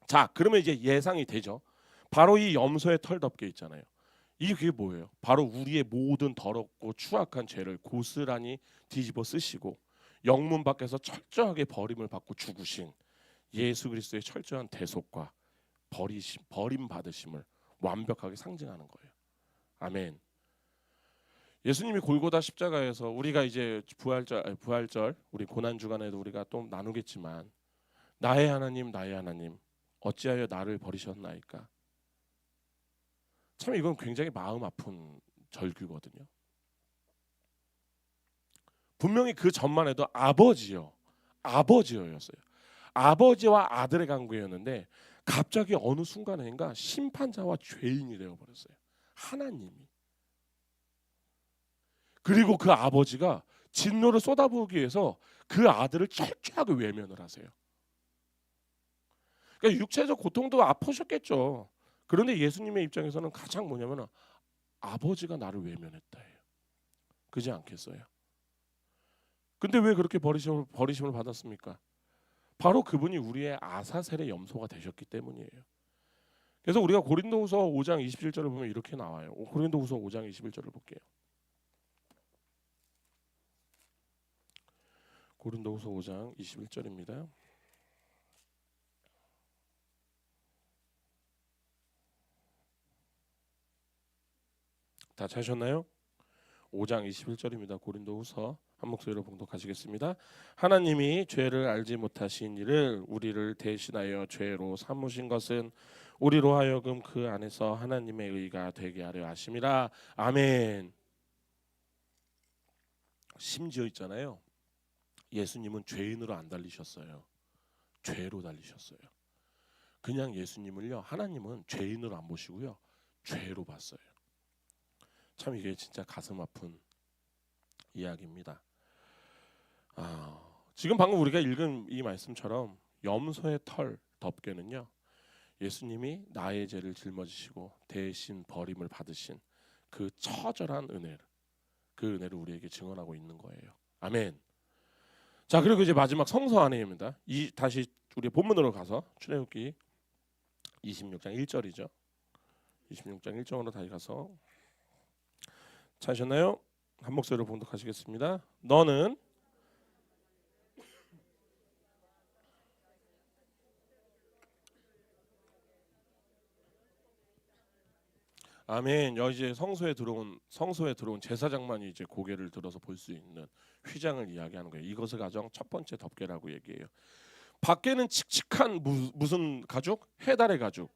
자, 그러면 이제 예상이 되죠. 바로 이 염소의 털 덮개 있잖아요. 이게 뭐예요? 바로 우리의 모든 더럽고 추악한 죄를 고스란히 뒤집어 쓰시고 영문 밖에서 철저하게 버림을 받고 죽으신 예수 그리스도의 철저한 대속과 버림 받으심을 완벽하게 상징하는 거예요. 아멘. 예수님이 골고다 십자가에서 우리가 이제 부활절 우리 고난 주간에도 우리가 또 나누겠지만 나의 하나님 어찌하여 나를 버리셨나이까. 참 이건 굉장히 마음 아픈 절규거든요. 분명히 그 전만 해도 아버지였어요. 아버지와 아들의 관계였는데 갑자기 어느 순간인가 심판자와 죄인이 되어버렸어요. 하나님이. 그리고 그 아버지가 진노를 쏟아부기 위해서 그 아들을 철저하게 외면을 하세요. 그러니까 육체적 고통도 아프셨겠죠. 그런데 예수님의 입장에서는 가장 뭐냐면 아버지가 나를 외면했다 해요. 그지 않겠어요? 근데 왜 그렇게 버리심을 받았습니까? 바로 그분이 우리의 아사셀의 염소가 되셨기 때문이에요. 그래서 우리가 고린도후서 5장 27절을 보면 이렇게 나와요. 고린도후서 5장 21절을 볼게요. 고린도후서 5장 21절입니다. 다 찾으셨나요? 5장 21절입니다. 고린도후서 한 목소리로 봉독하시겠습니다. 하나님이 죄를 알지 못하신 이를 우리를 대신하여 죄로 삼으신 것은 우리로 하여금 그 안에서 하나님의 의가 되게 하려 하심이라. 아멘. 심지어 있잖아요. 예수님은 죄인으로 안 달리셨어요. 죄로 달리셨어요. 그냥 예수님을요. 하나님은 죄인으로 안 보시고요. 죄로 봤어요. 참 이게 진짜 가슴 아픈 이야기입니다. 지금 방금 우리가 읽은 이 말씀처럼 염소의 털 덮개는요. 예수님이 나의 죄를 짊어지시고 대신 버림을 받으신 그 처절한 그 은혜를 우리에게 증언하고 있는 거예요. 아멘. 자, 그리고 이제 마지막 성서 안에입니다. 다시 우리 본문으로 가서 출애굽기 26장 1절이죠. 26장 1절로 다시 가서 찾으셨나요? 한 목소리로 봉독하시겠습니다. 너는 아멘. 여기 이제 성소에 들어온 제사장만이 이제 고개를 들어서 볼 수 있는 휘장을 이야기하는 거예요. 이것을 가정 첫 번째 덮개라고 얘기해요. 밖에는 칙칙한 무슨 가죽? 해달의 가죽.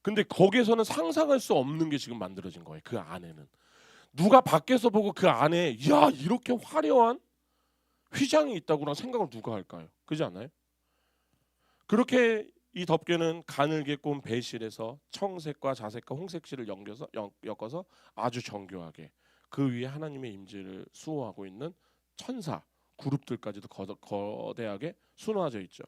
근데 거기에서는 상상할 수 없는 게 지금 만들어진 거예요. 그 안에는 누가 밖에서 보고 그 안에 야 이렇게 화려한 휘장이 있다고란 생각을 누가 할까요? 그렇지 않나요? 그렇게 이 덮개는 가늘게 꼰 배실에서 청색과 자색과 홍색실을 엮어서 아주 정교하게 그 위에 하나님의 임재를 수호하고 있는 천사 그룹들까지도 거대하게 수놓아져 있죠.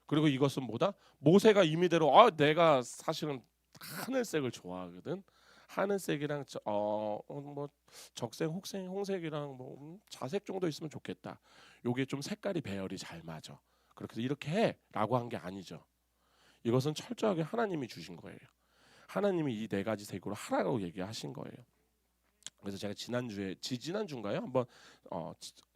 그리고 이것은 뭐다? 모세가 임의대로 내가 사실은 하늘색을 좋아하거든. 하늘색이랑 뭐 적색, 홍색이랑 뭐 자색 정도 있으면 좋겠다. 요게 좀 색깔이 배열이 잘 맞아. 그렇게 이렇게 해라고 한 게 아니죠. 이것은 철저하게 하나님이 주신 거예요. 하나님이 이 네 가지 색으로 하라고 얘기하신 거예요. 그래서 제가 지난주인가요? 한번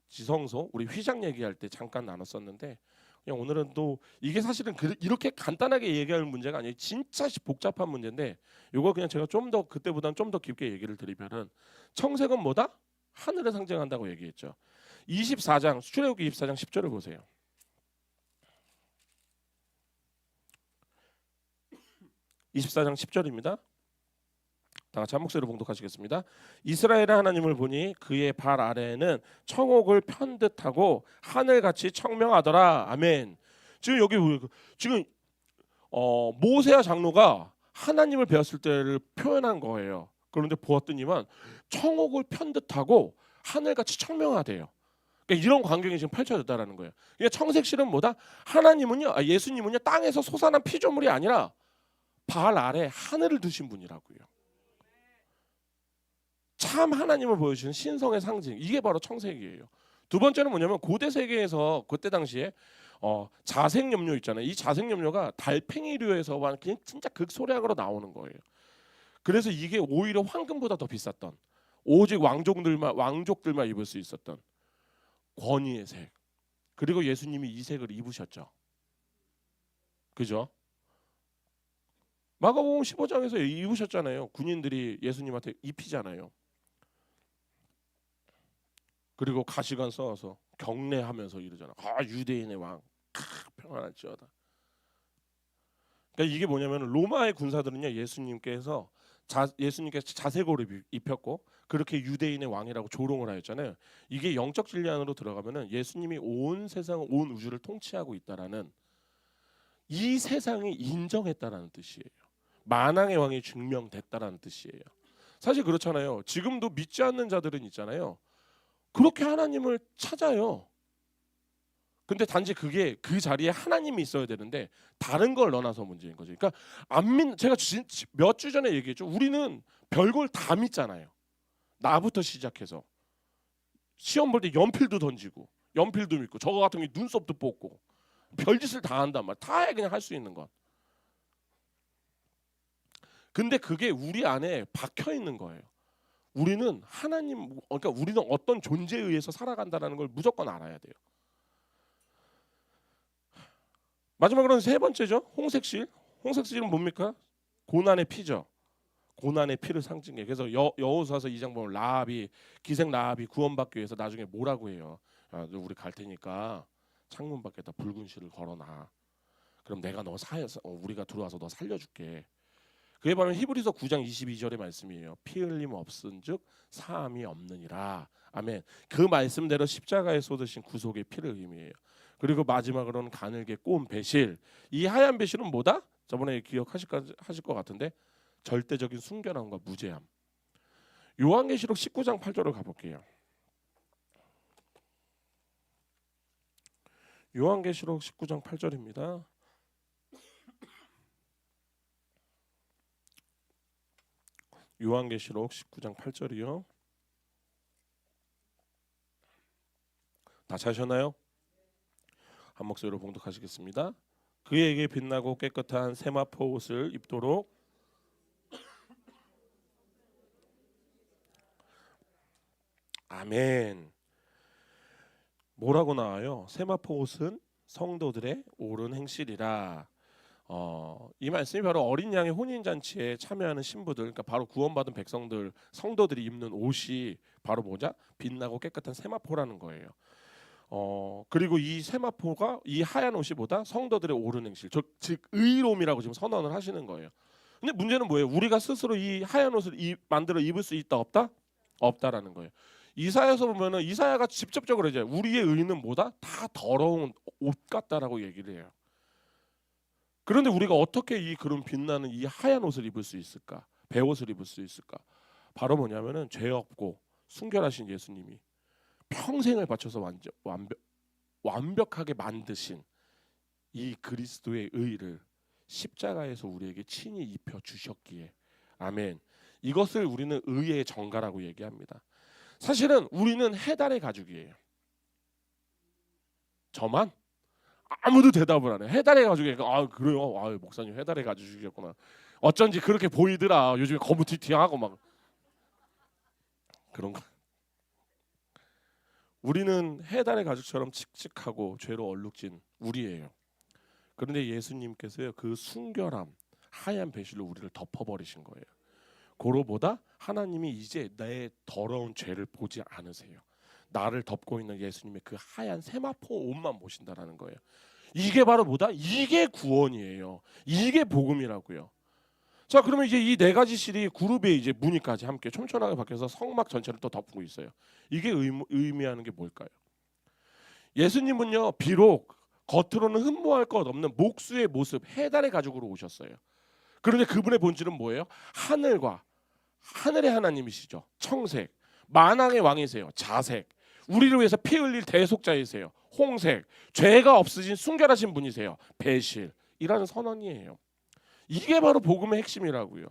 지성소 우리 휘장 얘기할 때 잠깐 나눴었는데 그냥 오늘은 또 이게 사실은 이렇게 간단하게 얘기할 문제가 아니에요. 진짜 복잡한 문제인데 이거 그냥 제가 좀 더 그때보다는 좀 더 깊게 얘기를 드리면은 청색은 뭐다? 하늘을 상징한다고 얘기했죠. 24장 출애굽기 24장 10절을 보세요. 24장 10절입니다. 다 같이 한 목소리로 봉독하시겠습니다. 이스라엘의 하나님을 보니 그의 발 아래에는 청옥을 편 듯하고 하늘같이 청명하더라. 아멘. 지금 여기 지금 모세야 장로가 하나님을 배웠을 때를 표현한 거예요. 그런데 보았더니만 청옥을 편 듯하고 하늘같이 청명하대요. 그러니까 이런 광경이 지금 펼쳐졌다라는 거예요. 그러니까 청색실은 뭐다? 하나님은요, 예수님은요 땅에서 솟아난 피조물이 아니라 발 아래 하늘을 두신 분이라고요. 참 하나님을 보여주시는 신성의 상징, 이게 바로 청색이에요. 두 번째는 뭐냐면 고대 세계에서 그때 당시에 자색염료 있잖아요. 이 자색염료가 달팽이류에서 그냥 진짜 극소량으로 나오는 거예요. 그래서 이게 오히려 황금보다 더 비쌌던, 오직 왕족들만 입을 수 있었던 권위의 색. 그리고 예수님이 이 색을 입으셨죠. 그죠? 마가복음 15장에서 입으셨잖아요. 군인들이 예수님한테 입히잖아요. 그리고 가시관 써서 경례하면서 이러잖아. 유대인의 왕, 평안할지어다. 그러니까 이게 뭐냐면 로마의 군사들은요 예수님께서 자색옷을 입혔고 그렇게 유대인의 왕이라고 조롱을 하였잖아요. 이게 영적 진리 안으로 들어가면은 예수님이 온 세상, 온 우주를 통치하고 있다라는, 이 세상이 인정했다라는 뜻이에요. 만왕의 왕이 증명됐다라는 뜻이에요. 사실 그렇잖아요. 지금도 믿지 않는 자들은 있잖아요. 그렇게 하나님을 찾아요. 근데 단지 그게 그 자리에 하나님이 있어야 되는데 다른 걸 넣어놔서 문제인 거죠. 그러니까 제가 몇 주 전에 얘기했죠. 우리는 별걸 다 믿잖아요. 나부터 시작해서 시험 볼 때 연필도 던지고 연필도 믿고 저거 같은 게 눈썹도 뽑고 별짓을 다 한단 말이야. 다 해, 그냥 할 수 있는 것. 근데 그게 우리 안에 박혀 있는 거예요. 우리는 하나님, 그러니까 우리는 어떤 존재에 의해서 살아간다는 걸 무조건 알아야 돼요. 마지막으로는 세 번째죠. 홍색실. 홍색실은 뭡니까? 고난의 피죠. 고난의 피를 상징해. 그래서 여호수아서 2장 보면 기생 라합이 구원받기 위해서 나중에 뭐라고 해요? 우리 갈 테니까 창문 밖에다 붉은 실을 걸어놔. 그럼 내가 우리가 들어와서 너 살려줄게. 그에 반면 히브리서 9장 22절의 말씀이에요. 피 흘림 없은즉 사함이 없느니라. 아멘. 그 말씀대로 십자가에 쏟으신 구속의 피를 의미해요. 그리고 마지막으로는 가늘게 꼬은 배실. 이 하얀 배실은 뭐다? 저번에 기억하실 것 같은데 절대적인 순결함과 무죄함. 요한계시록 19장 8절을 가볼게요. 요한계시록 19장 8절입니다. 요한계시록 19장 8절이요. 다 찾으셨나요? 한 목소리로 봉독하시겠습니다. 그에게 빛나고 깨끗한 세마포 옷을 입도록 아멘. 뭐라고 나와요? 세마포 옷은 성도들의 옳은 행실이라. 이 말씀이 바로 어린 양의 혼인 잔치에 참여하는 신부들, 그러니까 바로 구원받은 백성들, 성도들이 입는 옷이 바로 뭐냐? 빛나고 깨끗한 세마포라는 거예요. 그리고 이 세마포가, 이 하얀 옷이 뭐다? 성도들의 옳은 행실, 즉 의로움이라고 지금 선언을 하시는 거예요. 근데 문제는 뭐예요? 우리가 스스로 이 하얀 옷을 만들어 입을 수 있다 없다? 없다라는 거예요. 이사야에서 보면은 이사야가 직접적으로 이제 우리의 의는 뭐다? 다 더러운 옷 같다라고 얘기를 해요. 그런데 우리가 어떻게 이 그런 빛나는 이 하얀 옷을 입을 수 있을까? 베옷을 입을 수 있을까? 바로 뭐냐면은 죄 없고 순결하신 예수님이 평생을 바쳐서 완벽하게 만드신 이 그리스도의 의를 십자가에서 우리에게 친히 입혀 주셨기에, 아멘. 이것을 우리는 의의 정가라고 얘기합니다. 사실은 우리는 해달의 가죽이에요. 저만? 아무도 대답을 안 해. 해달의 가죽이니까 그래요. 목사님 해달의 가죽이셨구나. 어쩐지 그렇게 보이더라. 요즘에 거무튀튀하고 막 그런가. 우리는 해달의 가죽처럼 칙칙하고 죄로 얼룩진 우리예요. 그런데 예수님께서요 그 순결함, 하얀 배실로 우리를 덮어버리신 거예요. 고로보다 하나님이 이제 내 더러운 죄를 보지 않으세요. 나를 덮고 있는 예수님의 그 하얀 세마포 옷만 보신다라는 거예요. 이게 바로 뭐다? 이게 구원이에요. 이게 복음이라고요. 자, 그러면 이제 이 네 가지 실이 그룹의 이제 무늬까지 함께 촘촘하게 박혀서 성막 전체를 또 덮고 있어요. 이게 의미하는 게 뭘까요? 예수님은요, 비록 겉으로는 흠모할 것 없는 목수의 모습, 해달의 가죽으로 오셨어요. 그런데 그분의 본질은 뭐예요? 하늘의 하나님이시죠. 청색, 만왕의 왕이세요. 자색, 우리를 위해서 피 흘릴 대속자이세요. 홍색, 죄가 없으신 순결하신 분이세요. 배실이라는 선언이에요. 이게 바로 복음의 핵심이라고요.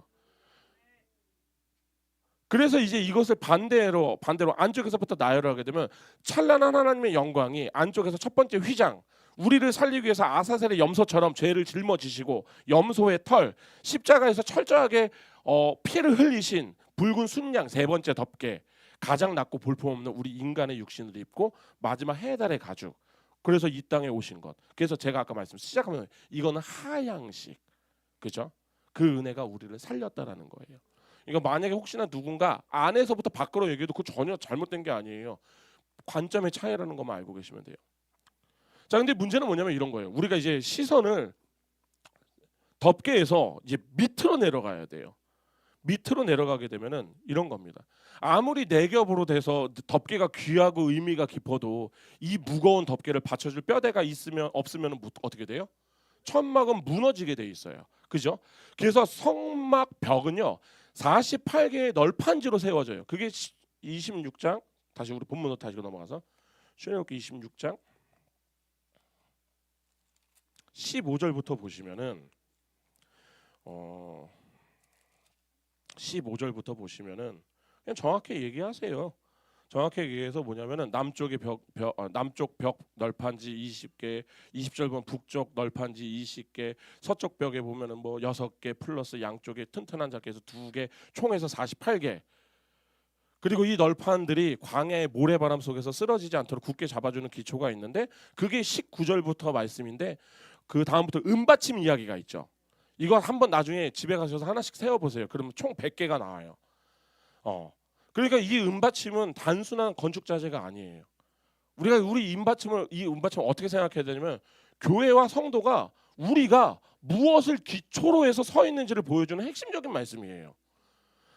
그래서 이제 이것을 반대로 안쪽에서부터 나열을 하게 되면 찬란한 하나님의 영광이 안쪽에서 첫 번째 휘장, 우리를 살리기 위해서 아사셀의 염소처럼 죄를 짊어지시고 염소의 털, 십자가에서 철저하게 피를 흘리신 붉은 순양 세 번째 덮개, 가장 낮고 볼품없는 우리 인간의 육신을 입고 마지막 해달의 가죽. 그래서 이 땅에 오신 것. 그래서 제가 아까 시작하면 이거는 하양식, 그죠? 그 은혜가 우리를 살렸다라는 거예요. 이거 만약에 혹시나 누군가 안에서부터 밖으로 얘기해도 그 전혀 잘못된 게 아니에요. 관점의 차이라는 것만 알고 계시면 돼요. 자, 근데 문제는 뭐냐면 이런 거예요. 우리가 이제 시선을 덮개에서 이제 밑으로 내려가야 돼요. 밑으로 내려가게 되면은 이런 겁니다. 아무리 네 겹으로 돼서 덮개가 귀하고 의미가 깊어도 이 무거운 덮개를 받쳐줄 뼈대가 있으면 없으면 어떻게 돼요? 천막은 무너지게 돼 있어요. 그죠? 그래서 성막 벽은요 48개의 널판지로 세워져요. 그게 26장, 다시 우리 본문으로 다시 넘어가서 출애굽기 26장 15절부터 보시면은 15절부터 보시면은 그냥 정확히 얘기하세요. 정확히 얘기해서 뭐냐면은 남쪽 벽 널판지 20개, 20절 보면 북쪽 널판지 20개, 서쪽 벽에 보면은 뭐 6개 플러스 양쪽에 튼튼한 자켓에서 2개, 총에서 48개. 그리고 이 널판들이 광야의 모래바람 속에서 쓰러지지 않도록 굳게 잡아주는 기초가 있는데 그게 19절부터 말씀인데 그 다음부터 은받침 이야기가 있죠. 이거 한번 나중에 집에 가셔서 하나씩 세워보세요. 그러면 총 100개가 나와요. 그러니까 이 은받침은 단순한 건축 자재가 아니에요. 우리가 이 은받침을 어떻게 생각해야 되냐면 교회와 성도가 우리가 무엇을 기초로 해서 서 있는지를 보여주는 핵심적인 말씀이에요.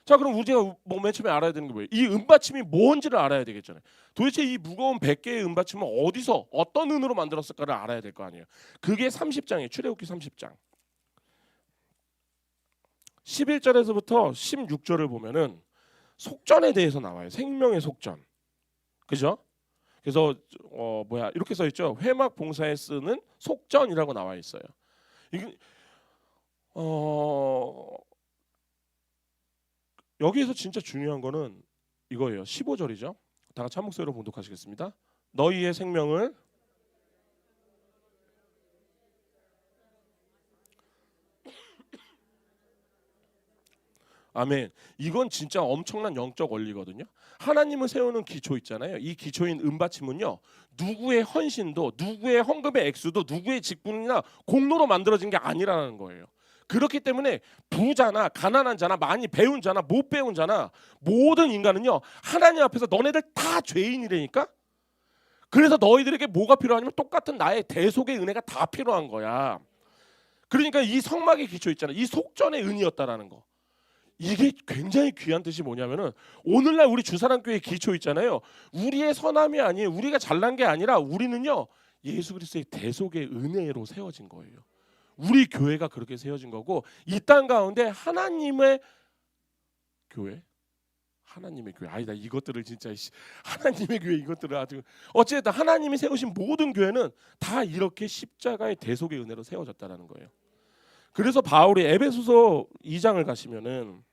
자, 그럼 우리가 뭐 맨 처음에 알아야 되는 게 뭐예요? 이 은받침이 뭔지를 알아야 되겠잖아요. 도대체 이 무거운 100개의 은받침은 어디서 어떤 은으로 만들었을까를 알아야 될 거 아니에요. 그게 30장이에요. 출애굽기 30장. 11절에서부터 16절을 보면은 속전에 대해서 나와요. 생명의 속전. 그죠? 그래서 이렇게 써 있죠. 회막 봉사에 쓰는 속전이라고 나와 있어요. 이게 여기에서 진짜 중요한 거는 이거예요. 15절이죠. 다 같이 한 목소리로 봉독하시겠습니다. 너희의 생명을 아멘. 이건 진짜 엄청난 영적 원리거든요. 하나님을 세우는 기초 있잖아요. 이 기초인 은받침은요. 누구의 헌신도, 누구의 헌금의 액수도, 누구의 직분이나 공로로 만들어진 게 아니라는 거예요. 그렇기 때문에 부자나 가난한 자나 많이 배운 자나 못 배운 자나 모든 인간은요. 하나님 앞에서 너네들 다 죄인이라니까. 그래서 너희들에게 뭐가 필요하냐면 똑같은 나의 대속의 은혜가 다 필요한 거야. 그러니까 이 성막의 기초 있잖아요. 이 속전의 은이었다라는 거. 이게 굉장히 귀한 뜻이 뭐냐면은 오늘날 우리 주사랑교회 기초 있잖아요. 우리의 선함이 아니에요. 우리가 잘난 게 아니라 우리는요. 예수 그리스도의 대속의 은혜로 세워진 거예요. 우리 교회가 그렇게 세워진 거고 이 땅 가운데 하나님의 교회 아니다. 이것들을 진짜 하나님의 교회 이것들을 아주 어쨌든 하나님이 세우신 모든 교회는 다 이렇게 십자가의 대속의 은혜로 세워졌다라는 거예요. 그래서 바울이 에베소서 2장을 가시면은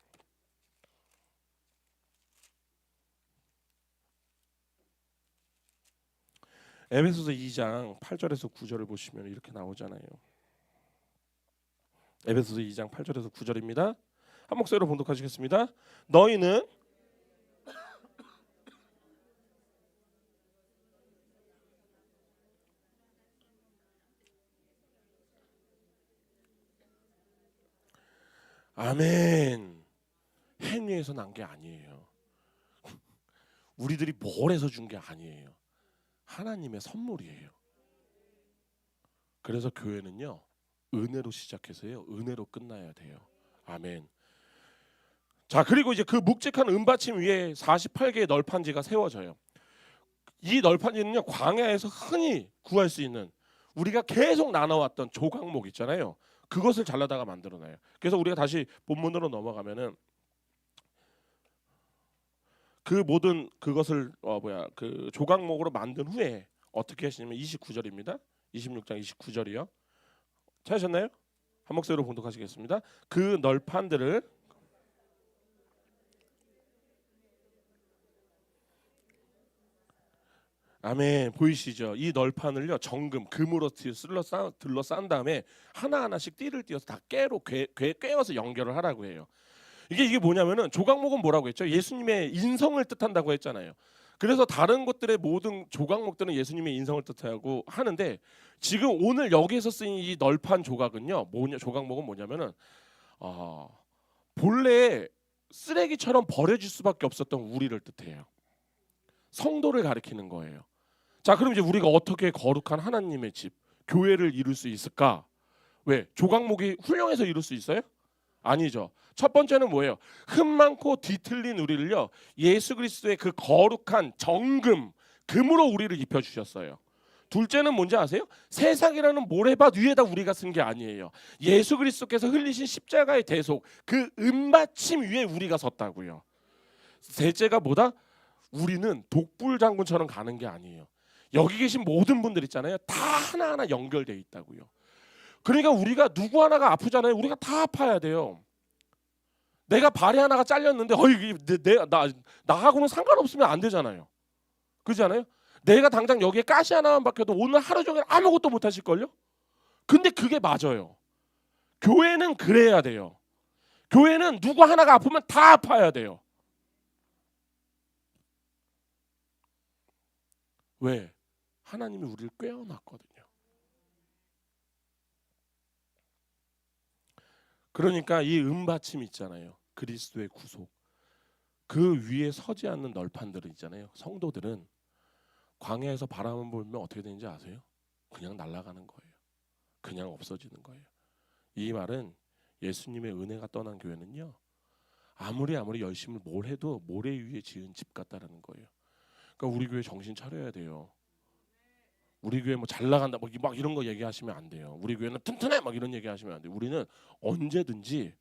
에베소서 2장 8절에서 9절을 보시면 이렇게 나오잖아요. 에베소서 2장 8절에서 9절입니다. 한 목소리로 봉독하시겠습니다. 너희는 아멘. 행위에서 난 게 아니에요. 우리들이 뭘 해서 준 게 아니에요. 하나님의 선물이에요. 그래서 교회는요. 은혜로 시작해서요. 은혜로 끝나야 돼요. 아멘. 자, 그리고 이제 그 묵직한 은받침 위에 48개의 널판지가 세워져요. 이 널판지는요, 광야에서 흔히 구할 수 있는, 우리가 계속 나눠왔던 조각목 있잖아요. 그것을 잘라다가 만들어놔요. 그래서 우리가 다시 본문으로 넘어가면은 그 모든 그것을 그 조각목으로 만든 후에 어떻게 하시냐면 29절입니다. 26장 29절이요. 찾으셨나요? 한 목소리로 봉독하시겠습니다. 그 널판들을 아멘. 보이시죠? 이 널판을요, 정금 금으로 둘러싼 다음에 하나하나씩 띠를 띄어서 다 깨로 꿰어서 연결을 하라고 해요. 이게 뭐냐면은, 조각목은 뭐라고 했죠? 예수님의 인성을 뜻한다고 했잖아요. 그래서 다른 것들의 모든 조각목들은 예수님의 인성을 뜻하고 하는데, 지금 오늘 여기에서 쓰인 이 널판 조각은요, 조각목은 뭐냐면은 본래 쓰레기처럼 버려질 수밖에 없었던 우리를 뜻해요. 성도를 가리키는 거예요. 자, 그럼 이제 우리가 어떻게 거룩한 하나님의 집, 교회를 이룰 수 있을까? 왜? 조각목이 훌륭해서 이룰 수 있어요? 아니죠. 첫 번째는 뭐예요? 흠 많고 뒤틀린 우리를요, 예수 그리스도의 그 거룩한 정금, 금으로 우리를 입혀 주셨어요. 둘째는 뭔지 아세요? 세상이라는 모래밭 위에다 우리가 쓴 게 아니에요. 예수 그리스도께서 흘리신 십자가의 대속, 그 은받침 위에 우리가 섰다고요. 셋째가 뭐다? 우리는 독불 장군처럼 가는 게 아니에요. 여기 계신 모든 분들 있잖아요. 다 하나하나 연결돼 있다고요. 그러니까 우리가 누구 하나가 아프잖아요. 우리가 다 아파야 돼요. 내가 발이 하나가 잘렸는데 나하고는 상관없으면 안 되잖아요. 그렇지 않아요? 내가 당장 여기에 가시 하나만 박혀도 오늘 하루 종일 아무것도 못 하실걸요? 근데 그게 맞아요. 교회는 그래야 돼요. 교회는 누구 하나가 아프면 다 아파야 돼요. 왜? 하나님이 우리를 꿰어놨거든요. 그러니까 이 은받침 있잖아요. 그리스도의 구속. 그 위에 서지 않는 널판들은 있잖아요. 성도들은 광야에서 바람을 불면 어떻게 되는지 아세요? 그냥 날아가는 거예요. 그냥 없어지는 거예요. 이 말은 예수님의 은혜가 떠난 교회는요, 아무리 열심히 뭘 해도 모래 위에 지은 집 같다라는 거예요. 그러니까 우리 교회 정신 차려야 돼요. 우리 교회 뭐 잘 나간다 막 이런 거 얘기하시면 안 돼요. 우리 교회는 튼튼해 막 이런 얘기하시면 안 돼요. 우리는 언제든지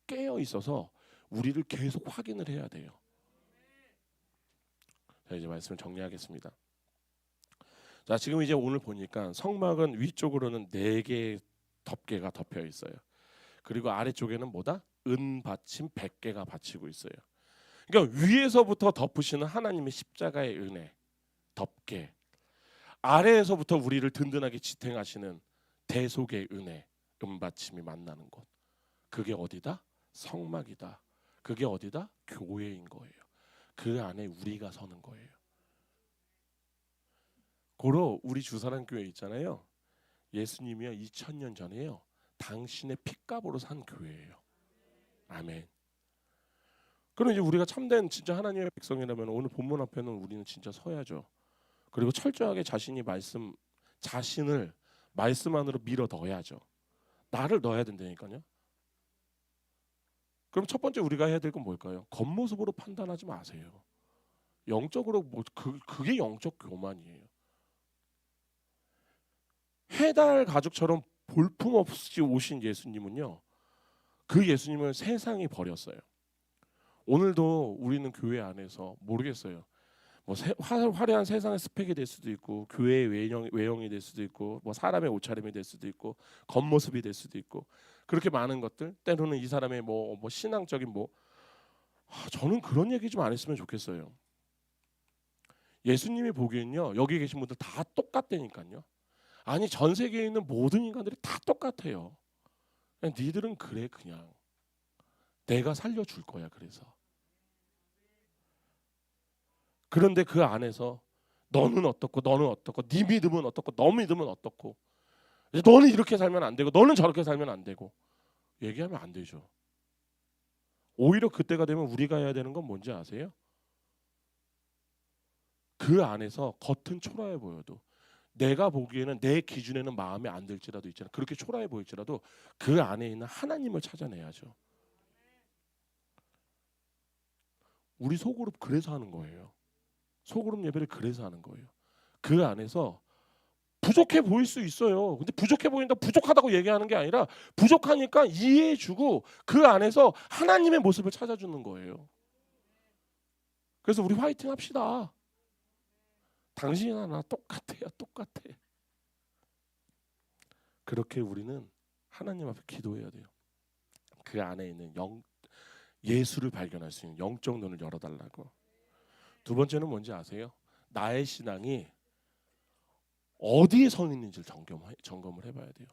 깨어 있어서 우리를 계속 확인을 해야 돼요. 자, 이제 말씀을 정리하겠습니다. 자, 지금 이제 오늘 보니까 성막은 위쪽으로는 4개의 덮개가 덮여 있어요. 그리고 아래쪽에는 뭐다? 은받침 100개가 받치고 있어요. 그러니까 위에서부터 덮으시는 하나님의 십자가의 은혜, 덮개, 아래에서부터 우리를 든든하게 지탱하시는 대속의 은혜, 은받침이 만나는 곳. 그게 어디다? 성막이다. 그게 어디다? 교회인 거예요. 그 안에 우리가 서는 거예요. 고로 우리 주사랑교회 있잖아요. 예수님이요 2000년 전에요, 당신의 핏값으로 산 교회예요. 아멘. 그럼 이제 우리가 참된 진짜 하나님의 백성이라면 오늘 본문 앞에는 우리는 진짜 서야죠. 그리고 철저하게 자신을 말씀 안으로 밀어 넣어야죠. 나를 넣어야 된다니까요. 그럼 첫 번째 우리가 해야 될 건 뭘까요? 겉모습으로 판단하지 마세요. 영적으로 그게 영적 교만이에요. 해달 가죽처럼 볼품없이 오신 예수님은요, 그 예수님을 세상이 버렸어요. 오늘도 우리는 교회 안에서 모르겠어요. 뭐 화려한 세상의 스펙이 될 수도 있고, 교회의 외형이 될 수도 있고, 뭐 사람의 옷차림이 될 수도 있고, 겉모습이 될 수도 있고, 그렇게 많은 것들, 때로는 이 사람의 뭐 신앙적인 저는 그런 얘기 좀 안 했으면 좋겠어요. 예수님이 보기엔요, 여기 계신 분들 다 똑같다니까요. 아니, 전 세계에 있는 모든 인간들이 다 똑같아요. 그냥 니들은 그래, 그냥 내가 살려줄 거야. 그런데 그 안에서 너는 어떻고 네 믿음은 어떻고 너 믿음은 어떻고, 너는 이렇게 살면 안 되고 너는 저렇게 살면 안 되고 얘기하면 안 되죠. 오히려 그때가 되면 우리가 해야 되는 건 뭔지 아세요? 그 안에서 겉은 초라해 보여도, 내가 보기에는 내 기준에는 마음에 안 들지라도 있잖아요. 그렇게 초라해 보일지라도 그 안에 있는 하나님을 찾아내야죠. 우리 소그룹 그래서 하는 거예요. 소그룹 예배를 그래서 하는 거예요. 그 안에서 부족해 보일 수 있어요. 근데 부족해 보인다 부족하다고 얘기하는 게 아니라 부족하니까 이해해주고 그 안에서 하나님의 모습을 찾아주는 거예요. 그래서 우리 화이팅 합시다. 당신이나 나 똑같아요. 똑같아. 그렇게 우리는 하나님 앞에 기도해야 돼요. 그 안에 있는 예수를 발견할 수 있는 영적 눈을 열어달라고. 두 번째는 뭔지 아세요? 나의 신앙이 어디에 서 있는지를 점검을 해봐야 돼요.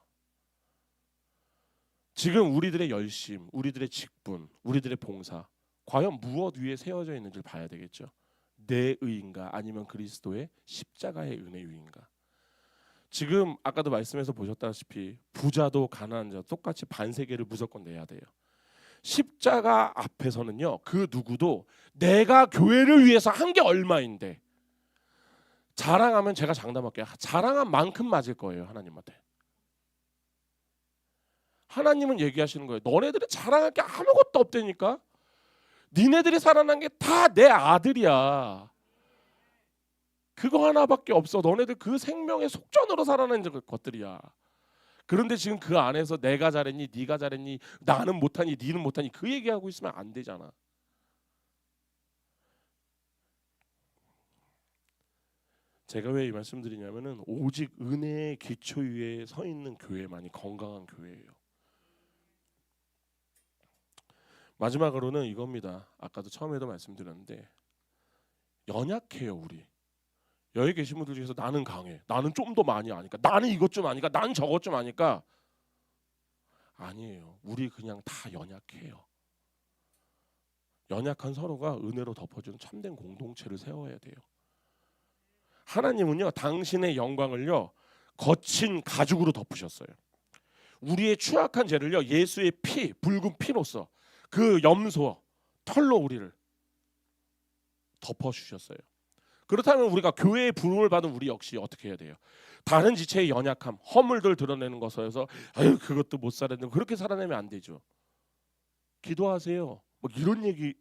지금 우리들의 열심, 우리들의 직분, 우리들의 봉사 과연 무엇 위에 세워져 있는지를 봐야 되겠죠. 내 의인가 아니면 그리스도의 십자가의 은혜 위인가. 지금 아까도 말씀해서 보셨다시피 부자도 가난한 자도 똑같이 반세계를 무조건 내야 돼요. 십자가 앞에서는요, 그 누구도 내가 교회를 위해서 한 게 얼마인데 자랑하면 제가 장담할게요. 자랑한 만큼 맞을 거예요. 하나님한테. 하나님은 얘기하시는 거예요. 너네들이 자랑할 게 아무것도 없다니까. 니네들이 살아난 게 다 내 아들이야. 그거 하나밖에 없어. 너네들 그 생명의 속전으로 살아난 것들이야. 그런데 지금 그 안에서 내가 잘했니, 네가 잘했니, 나는 못하니, 니는 못하니 그 얘기하고 있으면 안 되잖아. 제가 왜 이 말씀드리냐면은 오직 은혜의 기초 위에 서 있는 교회만이 건강한 교회예요. 마지막으로는 이겁니다. 아까도 처음에도 말씀드렸는데 연약해요. 우리 여기 계신 분들 중에서 나는 강해, 나는 좀 더 많이 아니까, 나는 이것 좀 아니까, 난 저것 좀 아니까. 아니에요. 우리 그냥 다 연약해요. 연약한 서로가 은혜로 덮어주는 참된 공동체를 세워야 돼요. 하나님은요, 당신의 영광을요 거친 가죽으로 덮으셨어요. 우리의 추악한 죄를요 예수의 피, 붉은 피로써 그 염소, 털로 우리를 덮어주셨어요. 그렇다면 우리가 교회의 부름을 받은 우리 역시 어떻게 해야 돼요? 다른 지체의 연약함, 허물들 드러내는 것에서 아유 그것도 못 살았는데 그렇게 살아내면 안 되죠. 기도하세요. 뭐 이런 얘기,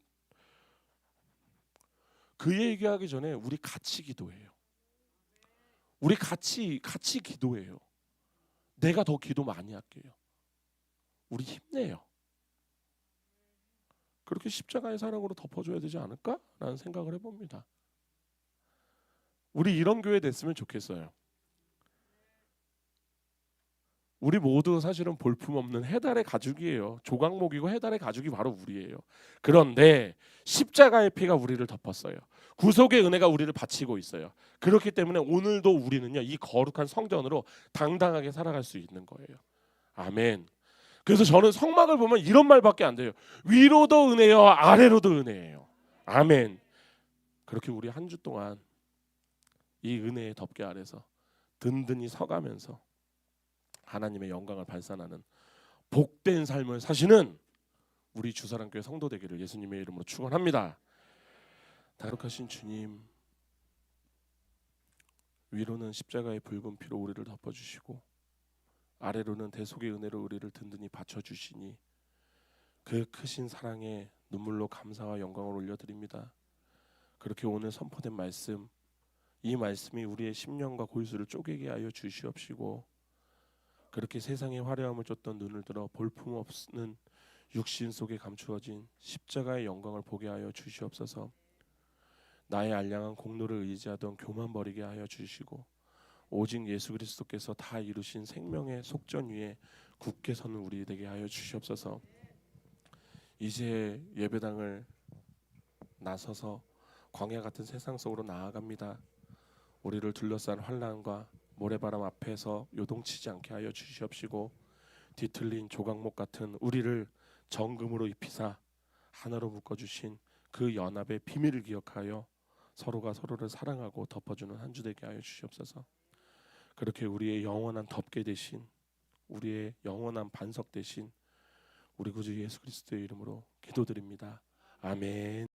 그 얘기하기 전에 우리 같이 기도해요. 우리 같이 기도해요. 내가 더 기도 많이 할게요. 우리 힘내요. 그렇게 십자가의 사랑으로 덮어줘야 되지 않을까라는 생각을 해봅니다. 우리 이런 교회 됐으면 좋겠어요. 우리 모두 사실은 볼품없는 해달의 가죽이에요. 조각목이고 해달의 가죽이 바로 우리예요. 그런데 십자가의 피가 우리를 덮었어요. 구속의 은혜가 우리를 바치고 있어요. 그렇기 때문에 오늘도 우리는요 이 거룩한 성전으로 당당하게 살아갈 수 있는 거예요. 아멘. 그래서 저는 성막을 보면 이런 말밖에 안 돼요. 위로도 은혜요, 아래로도 은혜예요. 아멘. 그렇게 우리 한 주 동안 이 은혜의 덮개 아래서 든든히 서가면서 하나님의 영광을 발산하는 복된 삶을 사시는 우리 주사랑교회 성도 되기를 예수님의 이름으로 축원합니다. 다룩하신 주님, 위로는 십자가의 붉은 피로 우리를 덮어주시고 아래로는 대속의 은혜로 우리를 든든히 받쳐주시니 그 크신 사랑에 눈물로 감사와 영광을 올려드립니다. 그렇게 오늘 선포된 말씀, 이 말씀이 우리의 심령과 골수를 쪼개게 하여 주시옵시고 그렇게 세상의 화려함을 쫓던 눈을 들어 볼품없는 육신 속에 감추어진 십자가의 영광을 보게 하여 주시옵소서. 나의 알량한 공로를 의지하던 교만 버리게 하여 주시고 오직 예수 그리스도께서 다 이루신 생명의 속전 위에 굳게 서는 우리 되게 하여 주시옵소서. 이제 예배당을 나서서 광야 같은 세상 속으로 나아갑니다. 우리를 둘러싼 환난과 모래바람 앞에서 요동치지 않게 하여 주시옵시고 뒤틀린 조각목 같은 우리를 정금으로 입히사 하나로 묶어주신 그 연합의 비밀을 기억하여 서로가 서로를 사랑하고 덮어주는 한 주 되게 하여 주시옵소서. 그렇게 우리의 영원한 덮개 대신, 우리의 영원한 반석 대신 우리 구주 예수 그리스도의 이름으로 기도드립니다. 아멘.